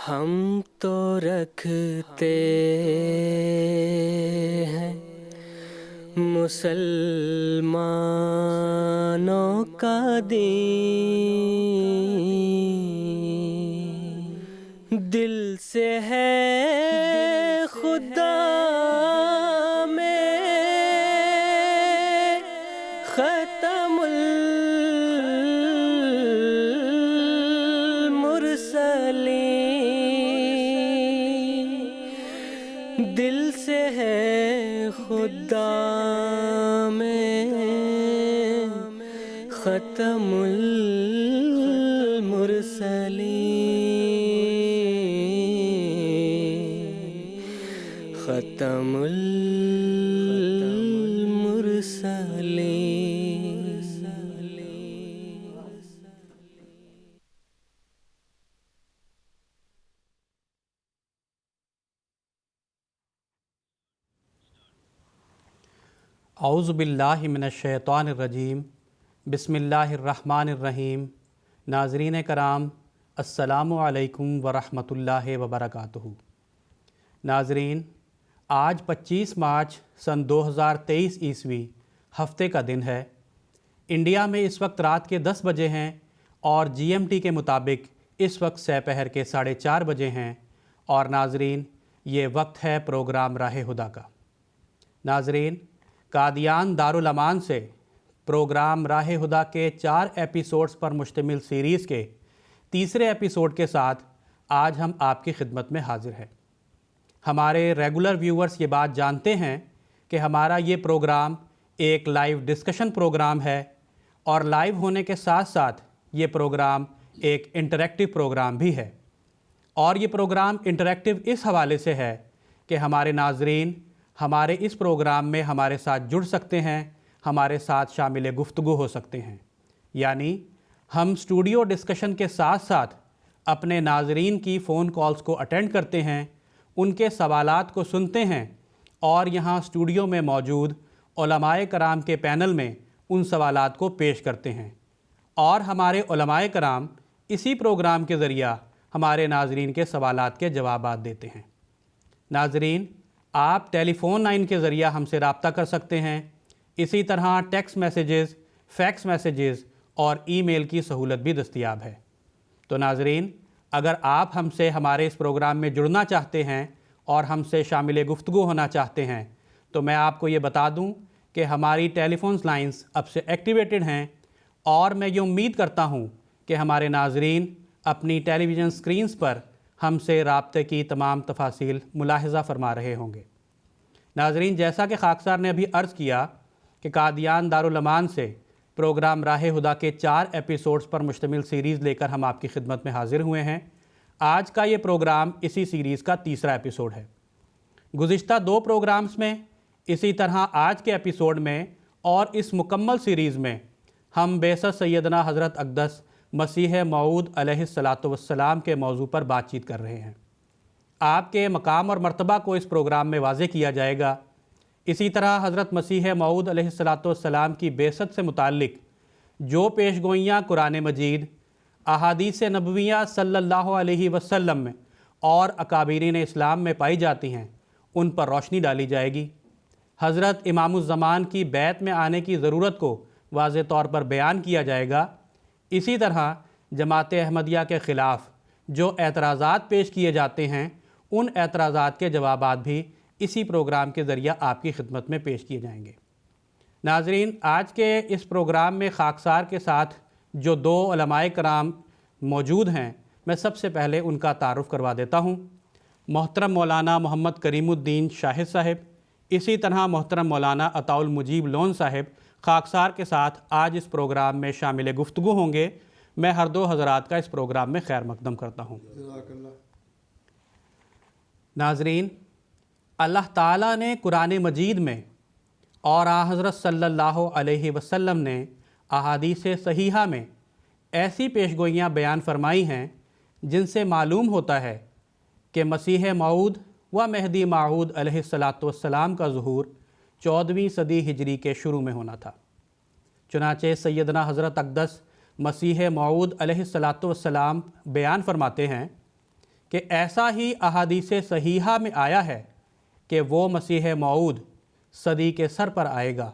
ہم تو رکھتے ہیں مسلمانوں کا دین، دل سے ہے خدا میں ختم المرسلین، دل سے ہے خدا میں ختم المرسلین، ختم المرسلین۔ اعوذ باللہ من الشیطان الرجیم، بسم اللہ الرحمن الرحیم۔ ناظرین کرام، السلام علیکم ورحمۃ اللہ وبرکاتہ۔ ناظرین، آج 25 مارچ سن 2023 عیسوی ہفتے کا دن ہے۔ انڈیا میں اس وقت رات کے 10 بجے ہیں اور GMT کے مطابق اس وقت سہ پہر کے 4:30 بجے ہیں، اور ناظرین یہ وقت ہے پروگرام راہ ہدیٰ کا۔ ناظرین، قادیان دارالامان سے پروگرام راہ ہدیٰ کے 4 ایپیسوڈز پر مشتمل سیریز کے تیسرے ایپیسوڈ کے ساتھ آج ہم آپ کی خدمت میں حاضر ہیں۔ ہمارے ریگولر ویورز یہ بات جانتے ہیں کہ ہمارا یہ پروگرام ایک لائیو ڈسکشن پروگرام ہے، اور لائیو ہونے کے ساتھ ساتھ یہ پروگرام ایک انٹریکٹیو پروگرام بھی ہے۔ اور یہ پروگرام انٹریکٹیو اس حوالے سے ہے کہ ہمارے ناظرین ہمارے اس پروگرام میں ہمارے ساتھ جڑ سکتے ہیں، ہمارے ساتھ شامل گفتگو ہو سکتے ہیں۔ یعنی ہم اسٹوڈیو ڈسکشن کے ساتھ ساتھ اپنے ناظرین کی فون کالز کو اٹینڈ کرتے ہیں، ان کے سوالات کو سنتے ہیں، اور یہاں اسٹوڈیو میں موجود علماء کرام کے پینل میں ان سوالات کو پیش کرتے ہیں، اور ہمارے علماء کرام اسی پروگرام کے ذریعہ ہمارے ناظرین کے سوالات کے جوابات دیتے ہیں۔ ناظرین، آپ ٹیلی فون لائن کے ذریعہ ہم سے رابطہ کر سکتے ہیں، اسی طرح ٹیکسٹ میسیجز، فیکس میسیجز اور ای میل کی سہولت بھی دستیاب ہے۔ تو ناظرین، اگر آپ ہم سے ہمارے اس پروگرام میں جڑنا چاہتے ہیں اور ہم سے شامل گفتگو ہونا چاہتے ہیں، تو میں آپ کو یہ بتا دوں کہ ہماری ٹیلی فونز لائنز اب سے ایکٹیویٹڈ ہیں، اور میں یہ امید کرتا ہوں کہ ہمارے ناظرین اپنی ٹیلی ویژن سکرینز پر ہم سے رابطے کی تمام تفاصیل ملاحظہ فرما رہے ہوں گے۔ ناظرین، جیسا کہ خاکسار نے ابھی عرض کیا کہ قادیان دارالامان سے پروگرام راہ ہدیٰ کے 4 ایپیسوڈز پر مشتمل سیریز لے کر ہم آپ کی خدمت میں حاضر ہوئے ہیں۔ آج کا یہ پروگرام اسی سیریز کا تیسرا ایپیسوڈ ہے۔ گزشتہ 2 پروگرامز میں، اسی طرح آج کے ایپیسوڈ میں اور اس مکمل سیریز میں ہم بعثت سیدنا حضرت اقدس مسیح موعود علیہ السلام کے موضوع پر بات چیت کر رہے ہیں۔ آپ کے مقام اور مرتبہ کو اس پروگرام میں واضح کیا جائے گا۔ اسی طرح حضرت مسیح موعود علیہ السلام کی بعثت سے متعلق جو پیش گوئیاں قرآن مجید، احادیث نبویہ صلی اللہ علیہ وسلم میں اور اکابرین اسلام میں پائی جاتی ہیں، ان پر روشنی ڈالی جائے گی۔ حضرت امام الزمان کی بیعت میں آنے کی ضرورت کو واضح طور پر بیان کیا جائے گا۔ اسی طرح جماعت احمدیہ کے خلاف جو اعتراضات پیش کیے جاتے ہیں، ان اعتراضات کے جوابات بھی اسی پروگرام کے ذریعہ آپ کی خدمت میں پیش کیے جائیں گے۔ ناظرین، آج کے اس پروگرام میں خاکسار کے ساتھ جو 2 علماء کرام موجود ہیں، میں سب سے پہلے ان کا تعارف کروا دیتا ہوں۔ محترم مولانا محمد کریم الدین شاہد صاحب، اسی طرح محترم مولانا عطاء المجیب لون صاحب خاکسار کے ساتھ آج اس پروگرام میں شامل گفتگو ہوں گے۔ میں ہر 2 حضرات کا اس پروگرام میں خیر مقدم کرتا ہوں۔ ناظرین، اللہ تعالیٰ نے قرآن مجید میں اور حضرت صلی اللہ علیہ وسلم نے احادیث صحیحہ میں ایسی پیش گوئیاں بیان فرمائی ہیں جن سے معلوم ہوتا ہے کہ مسیح موعود و مہدی موعود علیہ السلام کا ظہور 14ویں صدی ہجری کے شروع میں ہونا تھا۔ چنانچہ سیدنا حضرت اقدس مسیح موعود علیہ السلام بیان فرماتے ہیں کہ ایسا ہی احادیث صحیحہ میں آیا ہے کہ وہ مسیح موعود صدی کے سر پر آئے گا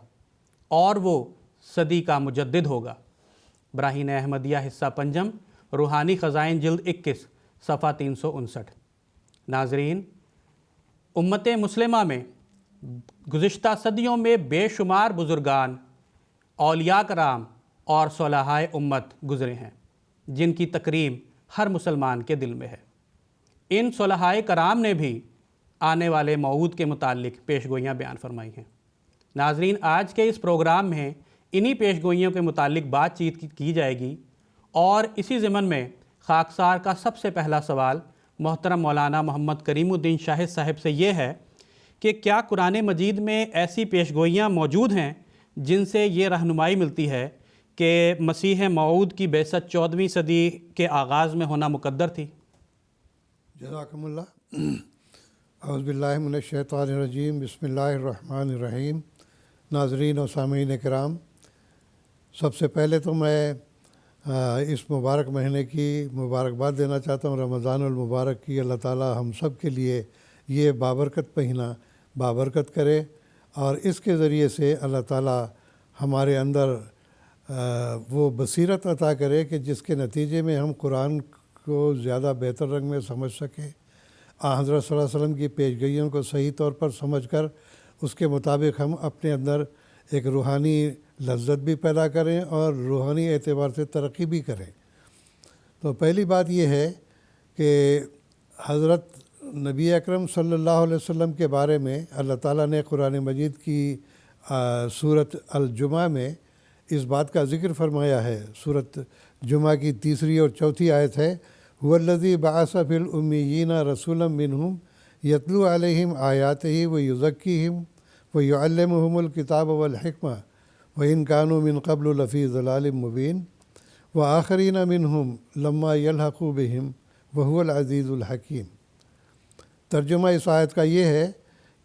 اور وہ صدی کا مجدد ہوگا۔ براہین احمدیہ حصہ پنجم، روحانی خزائن جلد 21 صفحہ 359۔ ناظرین، امت مسلمہ میں گزشتہ صدیوں میں بے شمار بزرگان، اولیاء کرام اور صلحائے امت گزرے ہیں جن کی تکریم ہر مسلمان کے دل میں ہے۔ ان صلحائے کرام نے بھی آنے والے موعود کے متعلق پیش گوئیاں بیان فرمائی ہیں۔ ناظرین، آج کے اس پروگرام میں انہی پیش گوئیوں کے متعلق بات چیت کی جائے گی، اور اسی ضمن میں خاکسار کا سب سے پہلا سوال محترم مولانا محمد کریم الدین شاہد صاحب سے یہ ہے کہ کیا قرآن مجید میں ایسی پیش گوئیاں موجود ہیں جن سے یہ رہنمائی ملتی ہے کہ مسیح موعود کی بعثت 14ویں صدی کے آغاز میں ہونا مقدر تھی؟ جزاکم اللہ۔ اعوذ باللہ من الشیطان الرجیم، بسم اللہ الرحمن الرحیم۔ ناظرین و سامعین کرام، سب سے پہلے تو میں اس مبارک مہینے کی مبارکباد دینا چاہتا ہوں، رمضان المبارک کی۔ اللہ تعالی ہم سب کے لیے یہ بابرکت مہینہ بابرکت کرے، اور اس کے ذریعے سے اللہ تعالی ہمارے اندر وہ بصیرت عطا کرے کہ جس کے نتیجے میں ہم قرآن کو زیادہ بہتر رنگ میں سمجھ سکیں، حضرت صلی اللہ علیہ وسلم کی پیش گوئیوں کو صحیح طور پر سمجھ کر اس کے مطابق ہم اپنے اندر ایک روحانی لذت بھی پیدا کریں اور روحانی اعتبار سے ترقی بھی کریں۔ تو پہلی بات یہ ہے کہ حضرت نبی اکرم صلی اللہ علیہ وسلم کے بارے میں اللہ تعالیٰ نے قرآن مجید کی سورۃ الجمعہ میں اس بات کا ذکر فرمایا ہے۔ سورۃ جمعہ کی 3 اور 4 آیت ہے، هُوَ الَّذِي بَعَثَ فِي الْأُمِّيِّينَ رَسُولًا مِّنْهُمْ يَتْلُو عَلَيْهِمْ آيَاتِهِ وَيُزَكِّيهِمْ وَيُعَلِّمُهُمُ الْكِتَابَ وَالْحِكْمَةَ وَإِنْ كَانُوا مِنْ قَبْلُ لَفِي ضَلَالٍ مُّبِينٍ وَآخَرِينَ مِنْهُمْ لَمَّا يَلْحَقُوا بِهِمْ وَهُوَ الْعَزِيزُ الْحَكِيمُ۔ ترجمہ اس آیت کا یہ ہے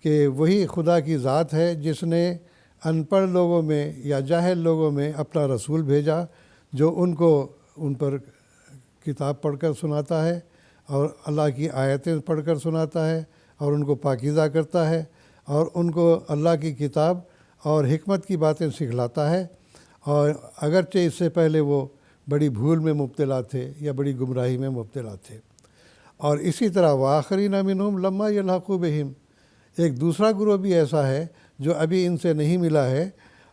کہ وہی خدا کی ذات ہے جس نے ان پڑھ لوگوں میں یا جاہل لوگوں میں اپنا رسول بھیجا، جو ان پر کتاب پڑھ کر سناتا ہے اور اللہ کی آیتیں پڑھ کر سناتا ہے اور ان کو پاکیزہ کرتا ہے اور ان کو اللہ کی کتاب اور حکمت کی باتیں سکھلاتا ہے، اور اگرچہ اس سے پہلے وہ بڑی بھول میں مبتلا تھے یا بڑی گمراہی میں مبتلا تھے۔ اور اسی طرح وآخرین منہم لما یلحقوا بہم، ایک دوسرا گروہ بھی ایسا ہے جو ابھی ان سے نہیں ملا ہے،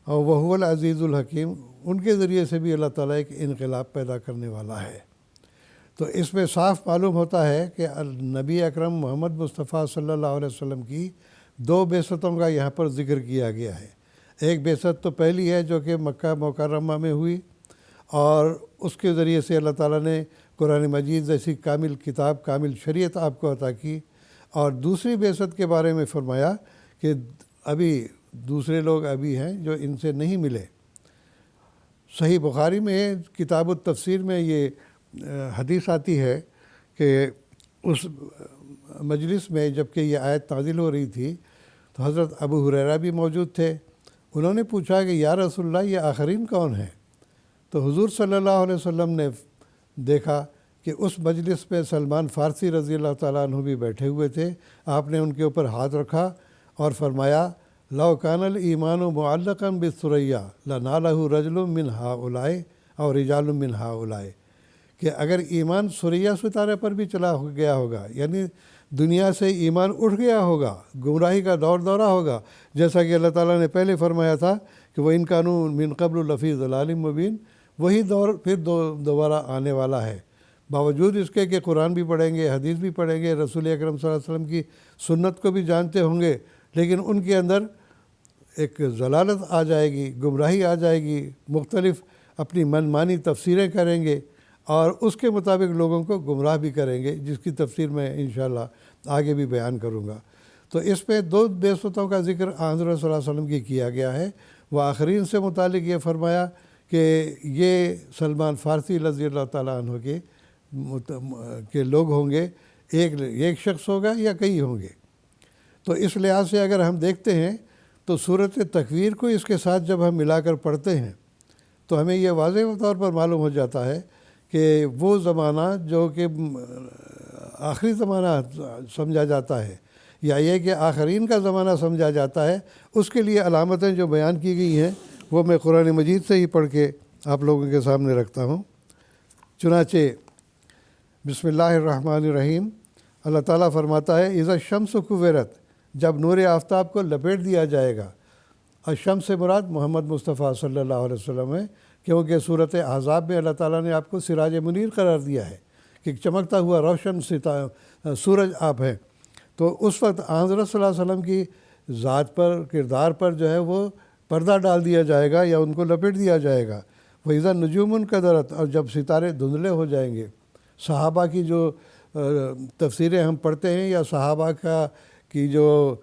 اور وہو العزیز الحکیم، ان کے ذریعے سے بھی اللہ تعالیٰ ایک انقلاب پیدا کرنے والا ہے۔ تو اس میں صاف معلوم ہوتا ہے کہ نبی اکرم محمد مصطفیٰ صلی اللہ علیہ وسلم کی 2 بعثتوں کا یہاں پر ذکر کیا گیا ہے۔ ایک بعثت تو پہلی ہے جو کہ مکہ مکرمہ میں ہوئی، اور اس کے ذریعے سے اللہ تعالیٰ نے قرآن مجید جیسی کامل کتاب، کامل شریعت آپ کو عطا کی، اور دوسری بعثت کے بارے میں فرمایا کہ ابھی دوسرے لوگ ابھی ہیں جو ان سے نہیں ملے۔ صحیح بخاری میں کتاب التفسیر میں یہ حدیث آتی ہے کہ اس مجلس میں جب کہ یہ آیت نازل ہو رہی تھی تو حضرت ابو ہریرہ بھی موجود تھے۔ انہوں نے پوچھا کہ یا رسول اللہ، یہ آخرین کون ہیں؟ تو حضور صلی اللہ علیہ وسلم نے دیکھا کہ اس مجلس میں سلمان فارسی رضی اللہ تعالیٰ عنہ بھی بیٹھے ہوئے تھے۔ آپ نے ان کے اوپر ہاتھ رکھا اور فرمایا، لو کان الایمان معلقا بالثریا لنالہ رجل من ہؤلاء اور رجال من ہؤلاء، کہ اگر ایمان ثریا ستارے پر بھی چلا گیا ہوگا، یعنی دنیا سے ایمان اٹھ گیا ہوگا، گمراہی کا دورہ ہوگا، جیسا کہ اللہ تعالیٰ نے پہلے فرمایا تھا کہ وہ ان کانوا من قبل لفی ضلال مبین، وہی دور پھر دوبارہ آنے والا ہے۔ باوجود اس کے کہ قرآن بھی پڑھیں گے، حدیث بھی پڑھیں گے، رسول اکرم صلی اللہ علیہ وسلم کی سنت کو بھی جانتے ہوں گے، لیکن ان کے اندر ایک ضلالت آ جائے گی، گمراہی آ جائے گی، مختلف اپنی من مانی تفسیریں کریں گے اور اس کے مطابق لوگوں کو گمراہ بھی کریں گے، جس کی تفسیر میں انشاءاللہ آگے بھی بیان کروں گا۔ تو اس پہ 2 بعثتوں کا ذکر حضرت صلی اللہ علیہ وسلم کی کیا گیا ہے۔ وہ آخرین سے متعلق یہ فرمایا کہ یہ سلمان فارسی رضی اللہ تعالیٰ عنہ کے لوگ ہوں گے، ایک شخص ہوگا یا کئی ہوں گے۔ تو اس لحاظ سے اگر ہم دیکھتے ہیں تو صورت تکویر کو اس کے ساتھ جب ہم ملا کر پڑھتے ہیں تو ہمیں یہ واضح طور پر معلوم ہو جاتا ہے کہ وہ زمانہ جو کہ آخری زمانہ سمجھا جاتا ہے یا یہ کہ آخرین کا زمانہ سمجھا جاتا ہے، اس کے لیے علامتیں جو بیان کی گئی ہیں وہ میں قرآن مجید سے ہی پڑھ کے آپ لوگوں کے سامنے رکھتا ہوں۔ چنانچہ بسم اللہ الرحمن الرحیم، اللہ تعالیٰ فرماتا ہے اذا الشمس کورت، جب نور آفتاب کو لپیٹ دیا جائے گا۔ الشمس سے مراد محمد مصطفیٰ صلی اللہ علیہ وسلم ہے، کیونکہ صورت احزاب میں اللہ تعالیٰ نے آپ کو سراج منیر قرار دیا ہے کہ چمکتا ہوا روشن سورج آپ ہیں۔ تو اس وقت حضرت صلی اللہ علیہ وسلم کی ذات پر، کردار پر جو ہے وہ پردہ ڈال دیا جائے گا یا ان کو لپیٹ دیا جائے گا۔ وَإِذَا النُّجُومُ انْكَدَرَتْ، اور جب ستارے دھندلے ہو جائیں گے۔ صحابہ کی جو تفسیریں ہم پڑھتے ہیں یا صحابہ کی جو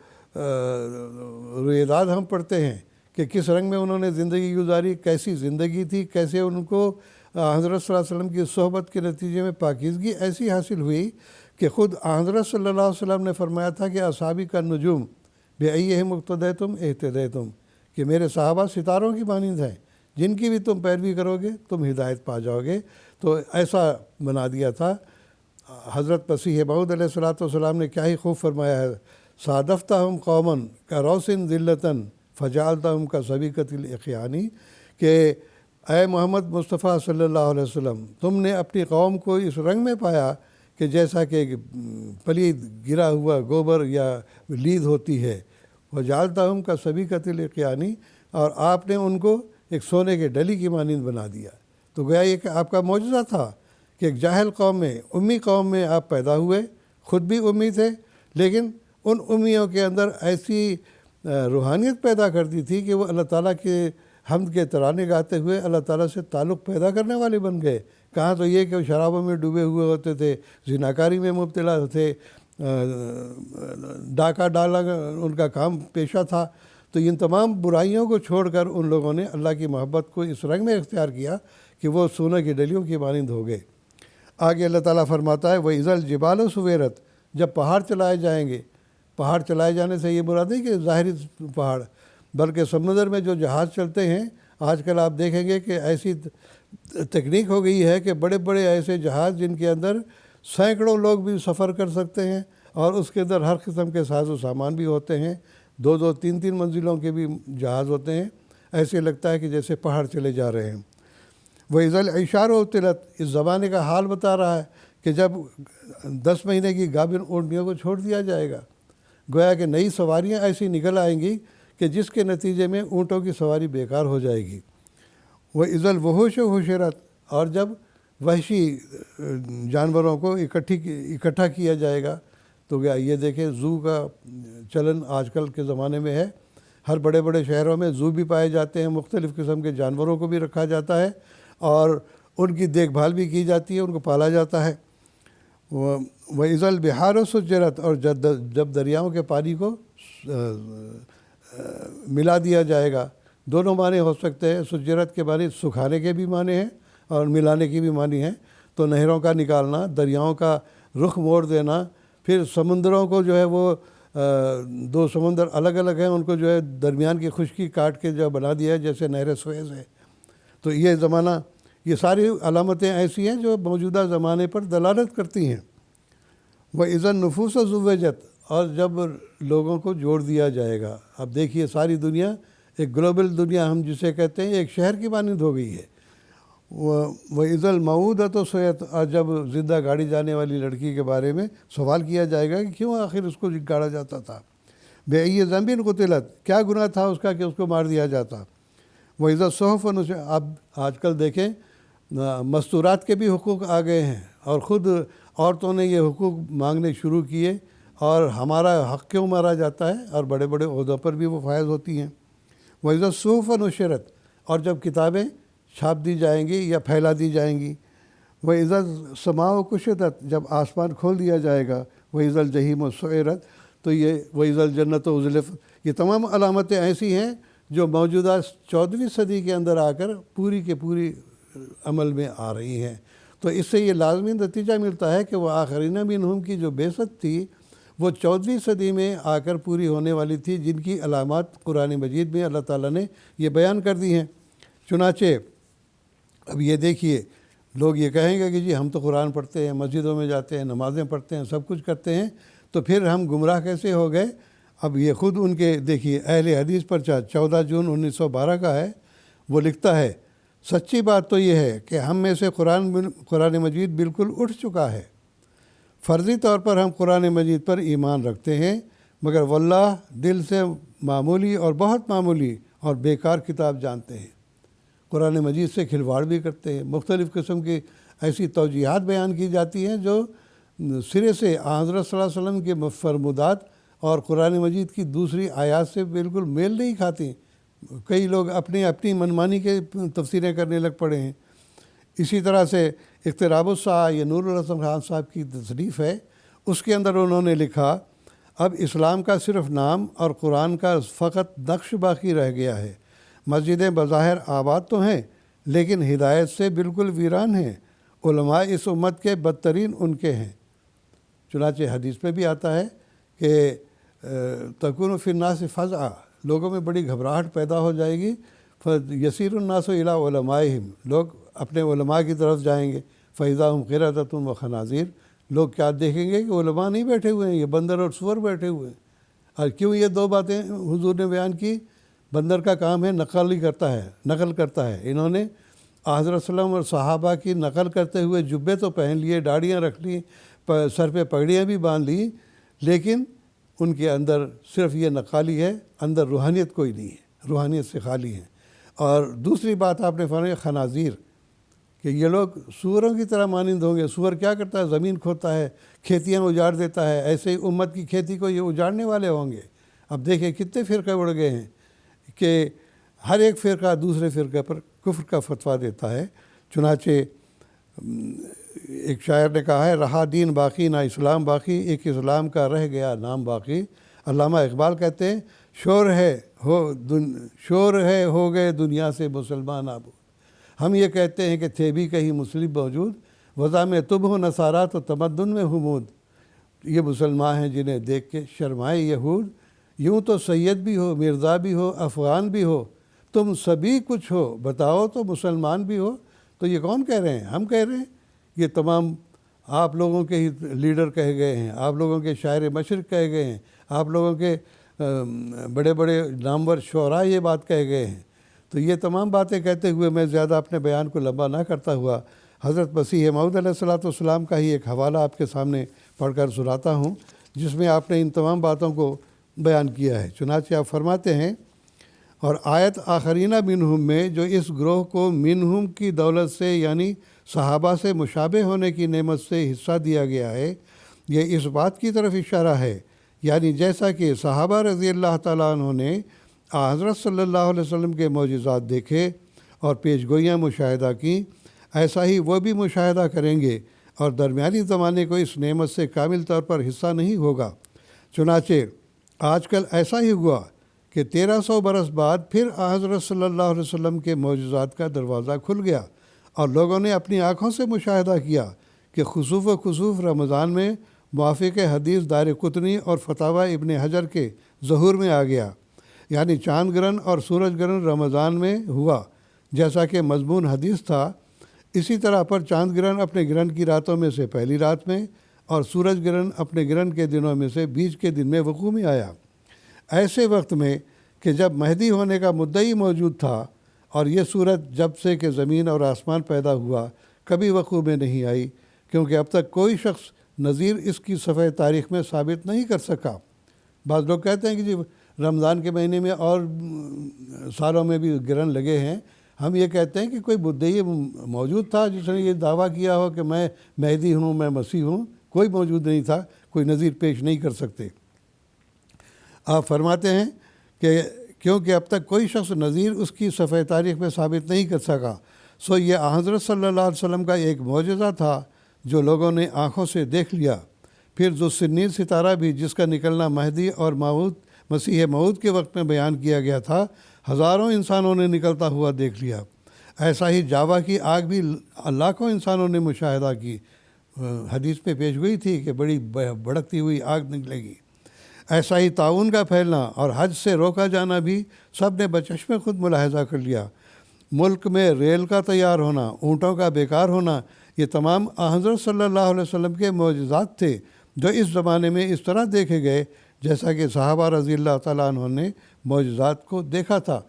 رویداد ہم پڑھتے ہیں کہ کس رنگ میں انہوں نے زندگی گزاری، کیسی زندگی تھی، کیسے ان کو حضرت صلی اللہ علیہ وسلم کی صحبت کے نتیجے میں پاکیزگی ایسی حاصل ہوئی کہ خود حضرت صلی اللہ علیہ وسلم نے فرمایا تھا کہ اصحابی کا نجوم بِأَيِّهِمْ اقْتَدَيْتُمْ اهْتَدَيْتُمْ، کہ میرے صحابہ ستاروں کی مانند ہیں، جن کی بھی تم پیروی کرو گے تم ہدایت پا جاؤ گے۔ تو ایسا بنا دیا تھا۔ حضرت مسیح موعود علیہ السلام نے کیا ہی خوب فرمایا ہے، صادفتہم قوما کروسن ذلتن فجعلتہم کسبیکۃ الاخیانی، کہ اے محمد مصطفیٰ صلی اللہ علیہ وسلم، تم نے اپنی قوم کو اس رنگ میں پایا کہ جیسا کہ پلید گرا ہوا گوبر یا لید ہوتی ہے، وجعلتہم کسبیکۃ الاخیانی، اور آپ نے ان کو ایک سونے کے ڈلی کی مانند بنا دیا۔ تو گویا یہ کہ آپ کا معجزہ تھا کہ ایک جاہل قوم میں، امی قوم میں آپ پیدا ہوئے، خود بھی امی تھے، لیکن ان امیوں کے اندر ایسی روحانیت پیدا کر دی تھی کہ وہ اللہ تعالیٰ کے حمد کے ترانے گاتے ہوئے اللہ تعالیٰ سے تعلق پیدا کرنے والے بن گئے۔ کہاں تو یہ کہ وہ شرابوں میں ڈوبے ہوئے ہوتے تھے، زناکاری میں مبتلا تھے، ڈاکہ ڈالا ان کا کام پیشہ تھا۔ تو ان تمام برائیوں کو چھوڑ کر ان لوگوں نے اللہ کی محبت کو اس رنگ میں اختیار کیا کہ وہ سونے کی ڈلیوں کی مانند ہو گئے۔ آگے اللہ تعالیٰ فرماتا ہے وَإِذَا الْجِبَالُ سُوِّرَتْ، جب پہاڑ چلائے جائیں گے۔ پہاڑ چلائے جانے سے یہ مراد نہیں کہ ظاہری پہاڑ، بلکہ سمندر میں جو جہاز چلتے ہیں آج کل آپ دیکھیں گے کہ ایسی تکنیک ہو گئی ہے کہ بڑے بڑے ایسے جہاز جن کے اندر سینکڑوں لوگ بھی سفر کر سکتے ہیں، اور اس کے اندر ہر قسم کے ساز و سامان بھی ہوتے ہیں، 2 3 منزلوں کے بھی جہاز ہوتے ہیں۔ ایسے لگتا ہے کہ جیسے پہاڑ چلے جا رہے ہیں۔ وَإِذَا الْعِشَارُ عُطِّلَتْ، اس زمانے کا حال بتا رہا ہے کہ جب 10 مہینے کی گابن اونٹنیوں کو چھوڑ دیا جائے گا، گویا کہ نئی سواریاں ایسی نکل آئیں گی کہ جس کے نتیجے میں اونٹوں کی سواری بیکار ہو جائے گی۔ وَإِذَا الْوُحُوشُ حُشِرَتْ، اور جب وحشی جانوروں کو اکٹھا کیا جائے گا، تو کیا یہ دیکھیں زو کا چلن آج کل کے زمانے میں ہے۔ ہر بڑے بڑے شہروں میں زو بھی پائے جاتے ہیں، مختلف قسم کے جانوروں کو بھی رکھا جاتا ہے اور ان کی دیکھ بھال بھی کی جاتی ہے، ان کو پالا جاتا ہے۔ وَإِذَا الْبِحَارُ سُجِّرَتْ، اور جب دریاؤں کے پانی کو ملا دیا جائے گا۔ دونوں معنی ہو سکتے ہیں، سجرت کے معنی سکھانے کے بھی معنی ہیں اور ملانے کی بھی معنی ہیں۔ تو نہروں کا نکالنا، دریاؤں کا رخ موڑ دینا، پھر سمندروں کو جو ہے وہ 2 سمندر الگ الگ ہیں، ان کو جو ہے درمیان کی خشکی کاٹ کے جو بنا دیا ہے جیسے نہر سویز ہے۔ تو یہ زمانہ، یہ ساری علامتیں ایسی ہیں جو موجودہ زمانے پر دلالت کرتی ہیں۔ وَإِذَا النُّفُوسُ زُوِّجَتْ، اور جب لوگوں کو جوڑ دیا جائے گا۔ اب دیکھیے ساری دنیا، ایک گلوبل دنیا ہم جسے کہتے ہیں، ایک شہر کی مانند ہو گئی ہے۔ وَإِذَا الْمَوْءُودَةُ سُئِلَتْ، اور جب زندہ گاڑی جانے والی لڑکی کے بارے میں سوال کیا جائے گا کہ کیوں آخر اس کو گاڑا جاتا تھا۔ بِأَيِّ ذَنبٍ قُتِلَتْ، کیا گناہ تھا اس کا کہ اس کو مار دیا جاتا۔ وَإِذَا الصُّحُفُ نُشِرَتْ، اب آج کل دیکھیں مستورات کے بھی حقوق آ گئے ہیں، اور خود عورتوں نے یہ حقوق مانگنے شروع کیے، اور ہمارا حق کیوں مارا جاتا ہے، اور بڑے بڑے عہدوں پر بھی وہ فائز ہوتی ہیں۔ وَإِذَا الصُّحُفُ نُشِرَتْ، اور جب کتابیں چھاپ دی جائیں گی یا پھیلا دی جائیں گی۔ وَإِذَا السَّمَاءُ كُشِطَتْ، جب آسمان کھول دیا جائے گا۔ وَإِذَا الْجَحِيمُ سُعِرَتْ، تو یہ وَإِذَا الْجَنَّةُ أُزْلِفَتْ، یہ تمام علامتیں ایسی ہیں جو موجودہ 14ویں صدی کے اندر آ کر پوری کے پوری عمل میں آ رہی ہیں۔ تو اس سے یہ لازمی نتیجہ ملتا ہے کہ وہ آخرین منہم کی جو بعثت تھی وہ 14ویں صدی میں آ کر پوری ہونے والی تھی، جن کی علامات قرآن مجید میں اللہ تعالیٰ نے یہ بیان کر دی ہیں۔ چنانچہ اب یہ دیکھیے لوگ یہ کہیں گے کہ جی ہم تو قرآن پڑھتے ہیں، مسجدوں میں جاتے ہیں، نمازیں پڑھتے ہیں، سب کچھ کرتے ہیں، تو پھر ہم گمراہ کیسے ہو گئے؟ اب یہ خود ان کے دیکھیے اہل حدیث پرچہ 14 جون 1912 کا ہے، وہ لکھتا ہے سچی بات تو یہ ہے کہ ہم میں سے قرآن مجید بالکل اٹھ چکا ہے۔ فرضی طور پر ہم قرآن مجید پر ایمان رکھتے ہیں، مگر واللہ دل سے معمولی اور بہت معمولی اور بیکار کتاب جانتے ہیں۔ قرآن مجید سے کھلواڑ بھی کرتے ہیں، مختلف قسم کی ایسی توجیہات بیان کی جاتی ہیں جو سرے سے حضرت صلی اللہ علیہ وسلم کے فرمودات اور قرآن مجید کی دوسری آیات سے بالکل میل نہیں کھاتی۔ کئی لوگ اپنی منمانی کے تفسیریں کرنے لگ پڑے ہیں۔ اسی طرح سے اقتراب الساعہ یہ نور الحسن خان صاحب کی تصنیف ہے، اس کے اندر انہوں نے لکھا اب اسلام کا صرف نام اور قرآن کا فقط نقش باقی رہ گیا ہے۔ مسجدیں بظاہر آباد تو ہیں لیکن ہدایت سے بالکل ویران ہیں۔ علماء اس امت کے بدترین ان کے ہیں۔ چنانچہ حدیث میں بھی آتا ہے کہ تکون فی الناس فزع، لوگوں میں بڑی گھبراہٹ پیدا ہو جائے گی، یسیر الناس الی علمائہم، لوگ اپنے علماء کی طرف جائیں گے، فاذا ہم قردۃ و خنازیر، لوگ کیا دیکھیں گے کہ علماء نہیں بیٹھے ہوئے ہیں، یہ بندر اور سور بیٹھے ہوئے ہیں۔ اور کیوں یہ دو باتیں حضور نے بیان کی؟ بندر کا کام ہے نقل کرتا ہے۔ انہوں نے حضرت صلی اللہ علیہ وسلم اور صحابہ کی نقل کرتے ہوئے جبے تو پہن لیے، داڑھیاں رکھ لی، سر پہ پگڑیاں بھی باندھ لی، لیکن ان کے اندر صرف یہ نقالی ہے، اندر روحانیت کوئی نہیں ہے، روحانیت سے خالی ہیں۔ اور دوسری بات آپ نے فرمایا خنازیر، کہ یہ لوگ سوروں کی طرح مانند ہوں گے۔ سور کیا کرتا ہے؟ زمین کھودتا ہے، کھیتیاں اجاڑ دیتا ہے، ایسے ہی امت کی کھیتی کو یہ اجاڑنے والے ہوں گے۔ اب دیکھیں کتنے فرقے اڑ گئے ہیں کہ ہر ایک فرقہ دوسرے فرقے پر کفر کا فتویٰ دیتا ہے۔ چنانچہ ایک شاعر نے کہا ہے رہا دین باقی نہ اسلام باقی، ایک اسلام کا رہ گیا نام باقی۔ علامہ اقبال کہتے ہیں شور ہے ہو گئے دنیا سے مسلمان آبود۔ ہم یہ کہتے ہیں کہ تھے بھی کہیں مسلم موجود، وضع میں تب ہو نصارہ تو تمدن میں حمود۔ یہ مسلمان ہیں جنہیں دیکھ کے شرمائے یہود، یوں تو سید بھی ہو، مرزا بھی ہو، افغان بھی ہو، تم سبھی کچھ ہو، بتاؤ تو مسلمان بھی ہو۔ تو یہ کون کہہ رہے ہیں؟ ہم کہہ رہے ہیں۔ یہ تمام آپ لوگوں کے ہی لیڈر کہے گئے ہیں، آپ لوگوں کے شاعر مشرق کہے گئے ہیں، آپ لوگوں کے بڑے بڑے نامور شعراء یہ بات کہے گئے ہیں۔ تو یہ تمام باتیں کہتے ہوئے میں زیادہ اپنے بیان کو لمبا نہ کرتا ہوا حضرت مسیح موعود علیہ السلام کا ہی ایک حوالہ آپ کے سامنے پڑھ کر سناتا ہوں، جس میں آپ نے ان تمام باتوں کو بیان کیا ہے۔ چنانچہ آپ فرماتے ہیں اور آیت آخرینہ منہم میں جو اس گروہ کو منہم کی دولت سے یعنی صحابہ سے مشابہ ہونے کی نعمت سے حصہ دیا گیا ہے، یہ اس بات کی طرف اشارہ ہے، یعنی جیسا کہ صحابہ رضی اللہ تعالیٰ عنہ نے حضرت صلی اللہ علیہ وسلم کے معجزات دیکھے اور پیش گوئیاں مشاہدہ کیں، ایسا ہی وہ بھی مشاہدہ کریں گے اور درمیانی زمانے کو اس نعمت سے کامل طور پر حصہ نہیں ہوگا۔ چنانچہ آج کل ایسا ہی ہوا کہ 1300 برس بعد پھر حضرت صلی اللہ علیہ وسلم کے معجزات کا دروازہ کھل گیا اور لوگوں نے اپنی آنکھوں سے مشاہدہ کیا کہ خسوف و خسوف رمضان میں موافق حدیث دار قطنی اور فتاوی ابن حجر کے ظہور میں آ گیا، یعنی چاند گرہن اور سورج گرہن رمضان میں ہوا جیسا کہ مضمون حدیث تھا۔ اسی طرح پر چاند گرہن اپنے گرہن کی راتوں میں سے پہلی رات میں اور سورج گرہن اپنے گرہن کے دنوں میں سے بیچ کے دن میں وقوع میں آیا، ایسے وقت میں کہ جب مہدی ہونے کا مدعی موجود تھا، اور یہ صورت جب سے کہ زمین اور آسمان پیدا ہوا کبھی وقوع میں نہیں آئی، کیونکہ اب تک کوئی شخص نظیر اس کی صفحہ تاریخ میں ثابت نہیں کر سکا۔ بعض لوگ کہتے ہیں کہ جی رمضان کے مہینے میں اور سالوں میں بھی گرہن لگے ہیں۔ ہم یہ کہتے ہیں کہ کوئی مدعی موجود تھا جس نے یہ دعویٰ کیا ہو کہ میں مہدی ہوں، میں مسیح ہوں؟ کوئی موجود نہیں تھا، کوئی نظیر پیش نہیں کر سکتے۔ آپ فرماتے ہیں کہ کیونکہ اب تک کوئی شخص نظیر اس کی صفحہ تاریخ میں ثابت نہیں کر سکا، سو یہ حضرت صلی اللہ علیہ وسلم کا ایک معجزہ تھا جو لوگوں نے آنکھوں سے دیکھ لیا۔ پھر ذوالسنین ستارہ بھی جس کا نکلنا مہدی اور مسیح موعود کے وقت میں بیان کیا گیا تھا، ہزاروں انسانوں نے نکلتا ہوا دیکھ لیا۔ ایسا ہی جاوا کی آگ بھی لاکھوں انسانوں نے مشاہدہ کی، حدیث میں پیش گئی تھی کہ بڑی بھڑکتی ہوئی آگ نکلے گی۔ ایسا ہی تعاون کا پھیلنا اور حج سے روکا جانا بھی سب نے بچشمے خود ملاحظہ کر لیا۔ ملک میں ریل کا تیار ہونا، اونٹوں کا بیکار ہونا، یہ تمام حضرت صلی اللہ علیہ وسلم کے معجزات تھے جو اس زمانے میں اس طرح دیکھے گئے جیسا کہ صحابہ رضی اللہ تعالیٰ عنہ نے معجزات کو دیکھا تھا۔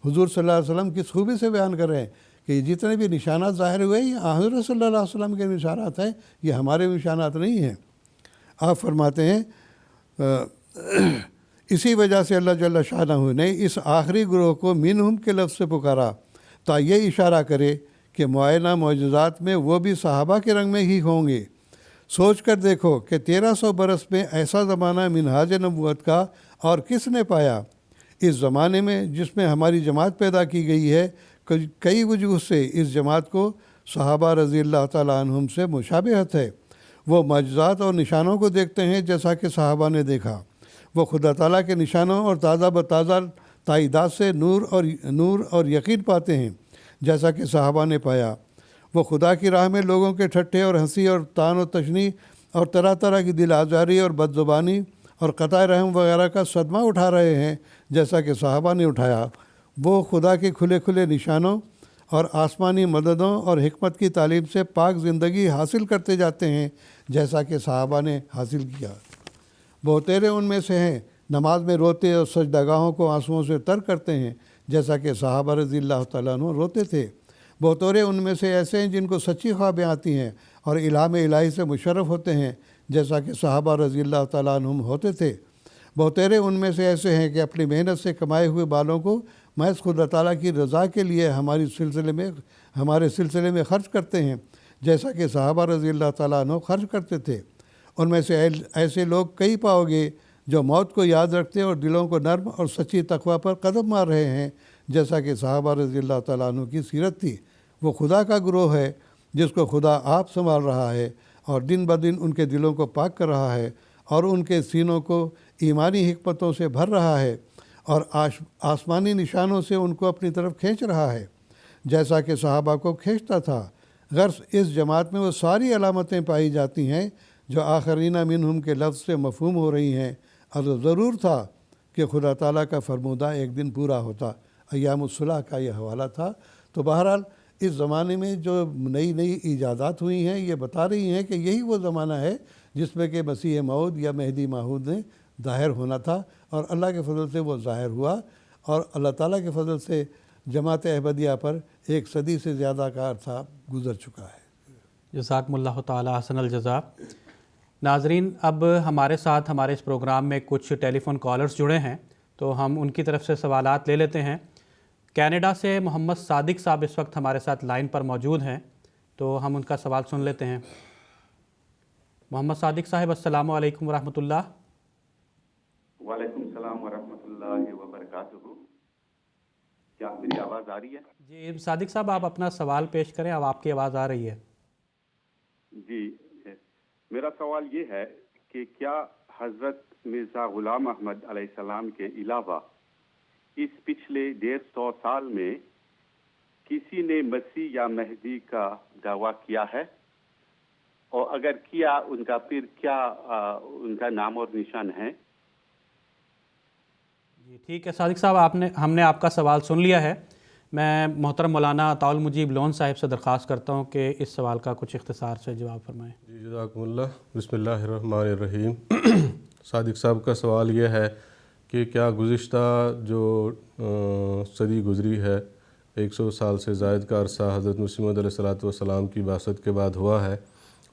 حضور صلی اللہ علیہ وسلم کس خوبی سے بیان کر رہے ہیں کہ جتنے بھی نشانات ظاہر ہوئے یہ حضرت صلی اللہ علیہ وسلم کے نشانات ہیں، یہ ہمارے نشانات نہیں ہیں۔ آپ فرماتے ہیں اسی وجہ سے اللہ جل شانہ نے اس آخری گروہ کو منہم کے لفظ سے پکارا تا یہ اشارہ کرے کہ معائنہ معجزات میں وہ بھی صحابہ کے رنگ میں ہی ہوں گے۔ سوچ کر دیکھو کہ 1300 برس میں ایسا زمانہ منہاج نبوت کا اور کس نے پایا؟ اس زمانے میں جس میں ہماری جماعت پیدا کی گئی ہے، کئی وجوہ سے اس جماعت کو صحابہ رضی اللہ تعالیٰ عنہم سے مشابہت ہے۔ وہ معجزات اور نشانوں کو دیکھتے ہیں جیسا کہ صحابہ نے دیکھا۔ وہ خدا تعالیٰ کے نشانوں اور تازہ بتازہ تائیدات سے نور اور یقین پاتے ہیں جیسا کہ صحابہ نے پایا۔ وہ خدا کی راہ میں لوگوں کے ٹھٹھے اور ہنسی اور طعن و تشنی اور طرح طرح کی دل آزاری اور بد زبانی اور قطع رحم وغیرہ کا صدمہ اٹھا رہے ہیں جیسا کہ صحابہ نے اٹھایا۔ وہ خدا کے کھلے کھلے نشانوں اور آسمانی مددوں اور حکمت کی تعلیم سے پاک زندگی حاصل کرتے جاتے ہیں جیسا کہ صحابہ نے حاصل کیا۔ بہتیرے ان میں سے ہیں نماز میں روتے اور سجدہ گاہوں کو آنسوؤں سے تر کرتے ہیں جیسا کہ صحابہ رضی اللہ تعالیٰ عنہ روتے تھے۔ بہتورے ان میں سے ایسے ہیں جن کو سچی خوابیں آتی ہیں اور الہام الہی سے مشرف ہوتے ہیں جیسا کہ صحابہ رضی اللہ تعالیٰ عنہم ہوتے تھے۔ بہتیرے ان میں سے ایسے ہیں کہ اپنی محنت سے کمائے ہوئے بالوں کو محض خدا تعالیٰ کی رضا کے لیے ہمارے سلسلے میں خرچ کرتے ہیں جیسا کہ صحابہ رضی اللہ تعالیٰ عنہ خرچ کرتے تھے۔ ان میں سے ایسے لوگ کئی پاؤ گے جو موت کو یاد رکھتے اور دلوں کو نرم اور سچی تقوی پر قدم مار رہے ہیں جیسا کہ صحابہ رضی اللہ تعالیٰ عنہ کی سیرت تھی۔ وہ خدا کا گروہ ہے جس کو خدا آپ سنبھال رہا ہے اور دن بدن ان کے دلوں کو پاک کر رہا ہے اور ان کے سینوں کو ایمانی حکمتوں سے بھر رہا ہے اور آسمانی نشانوں سے ان کو اپنی طرف کھینچ رہا ہے جیسا کہ صحابہ کو کھینچتا تھا۔ غرض اس جماعت میں وہ ساری علامتیں پائی جاتی ہیں جو آخرین منہم کے لفظ سے مفہوم ہو رہی ہیں، اور ضرور تھا کہ خدا تعالیٰ کا فرمودہ ایک دن پورا ہوتا۔ ایام الصلح کا یہ حوالہ تھا۔ تو بہرحال اس زمانے میں جو نئی ایجادات ہوئی ہیں یہ بتا رہی ہیں کہ یہی وہ زمانہ ہے جس میں کہ مسیح موعود یا مہدی موعود نے ظاہر ہونا تھا، اور اللہ کے فضل سے وہ ظاہر ہوا، اور اللہ تعالیٰ کے فضل سے جماعت احمدیہ پر 1 صدی سے زیادہ کا عرصہ گزر چکا ہے۔ جزاکم اللہ تعالی احسن الجزاء۔ ناظرین، اب ہمارے ساتھ ہمارے اس پروگرام میں کچھ ٹیلی فون کالرز جڑے ہیں، تو ہم ان کی طرف سے سوالات لے لیتے ہیں۔ کینیڈا سے محمد صادق صاحب اس وقت ہمارے ساتھ لائن پر موجود ہیں، تو ہم ان کا سوال سن لیتے ہیں۔ محمد صادق صاحب، السلام علیکم ورحمۃ اللہ۔ وعلیکم السلام ورحمۃ اللہ وبرکاتہ۔ کیا میری آواز آ رہی ہے؟ جی صادق صاحب، آپ اپنا سوال پیش کریں، اب آپ کی آواز آ رہی ہے۔ جی، میرا سوال یہ ہے کہ کیا حضرت مرزا غلام احمد علیہ السلام کے علاوہ اس پچھلے 150 سال میں کسی نے مسیح یا مہدی کا دعویٰ کیا ہے، اور اگر کیا ان کا پھر کیا ان کا نام اور نشان ہے؟ جی ٹھیک ہے صادق صاحب، ہم نے آپ کا سوال سن لیا ہے۔ میں محترم مولانا عطاء المجیب لون صاحب سے درخواست کرتا ہوں کہ اس سوال کا کچھ اختصار سے جواب فرمائیں۔ جی جزاکم اللہ۔ بسم اللہ الرحمن الرحیم۔ صادق صاحب کا سوال یہ ہے کہ کیا گزشتہ جو صدی گزری ہے، 100 سال سے زائد کا عرصہ حضرت مسیح موعود علیہ السلام کی بعثت کے بعد ہوا ہے،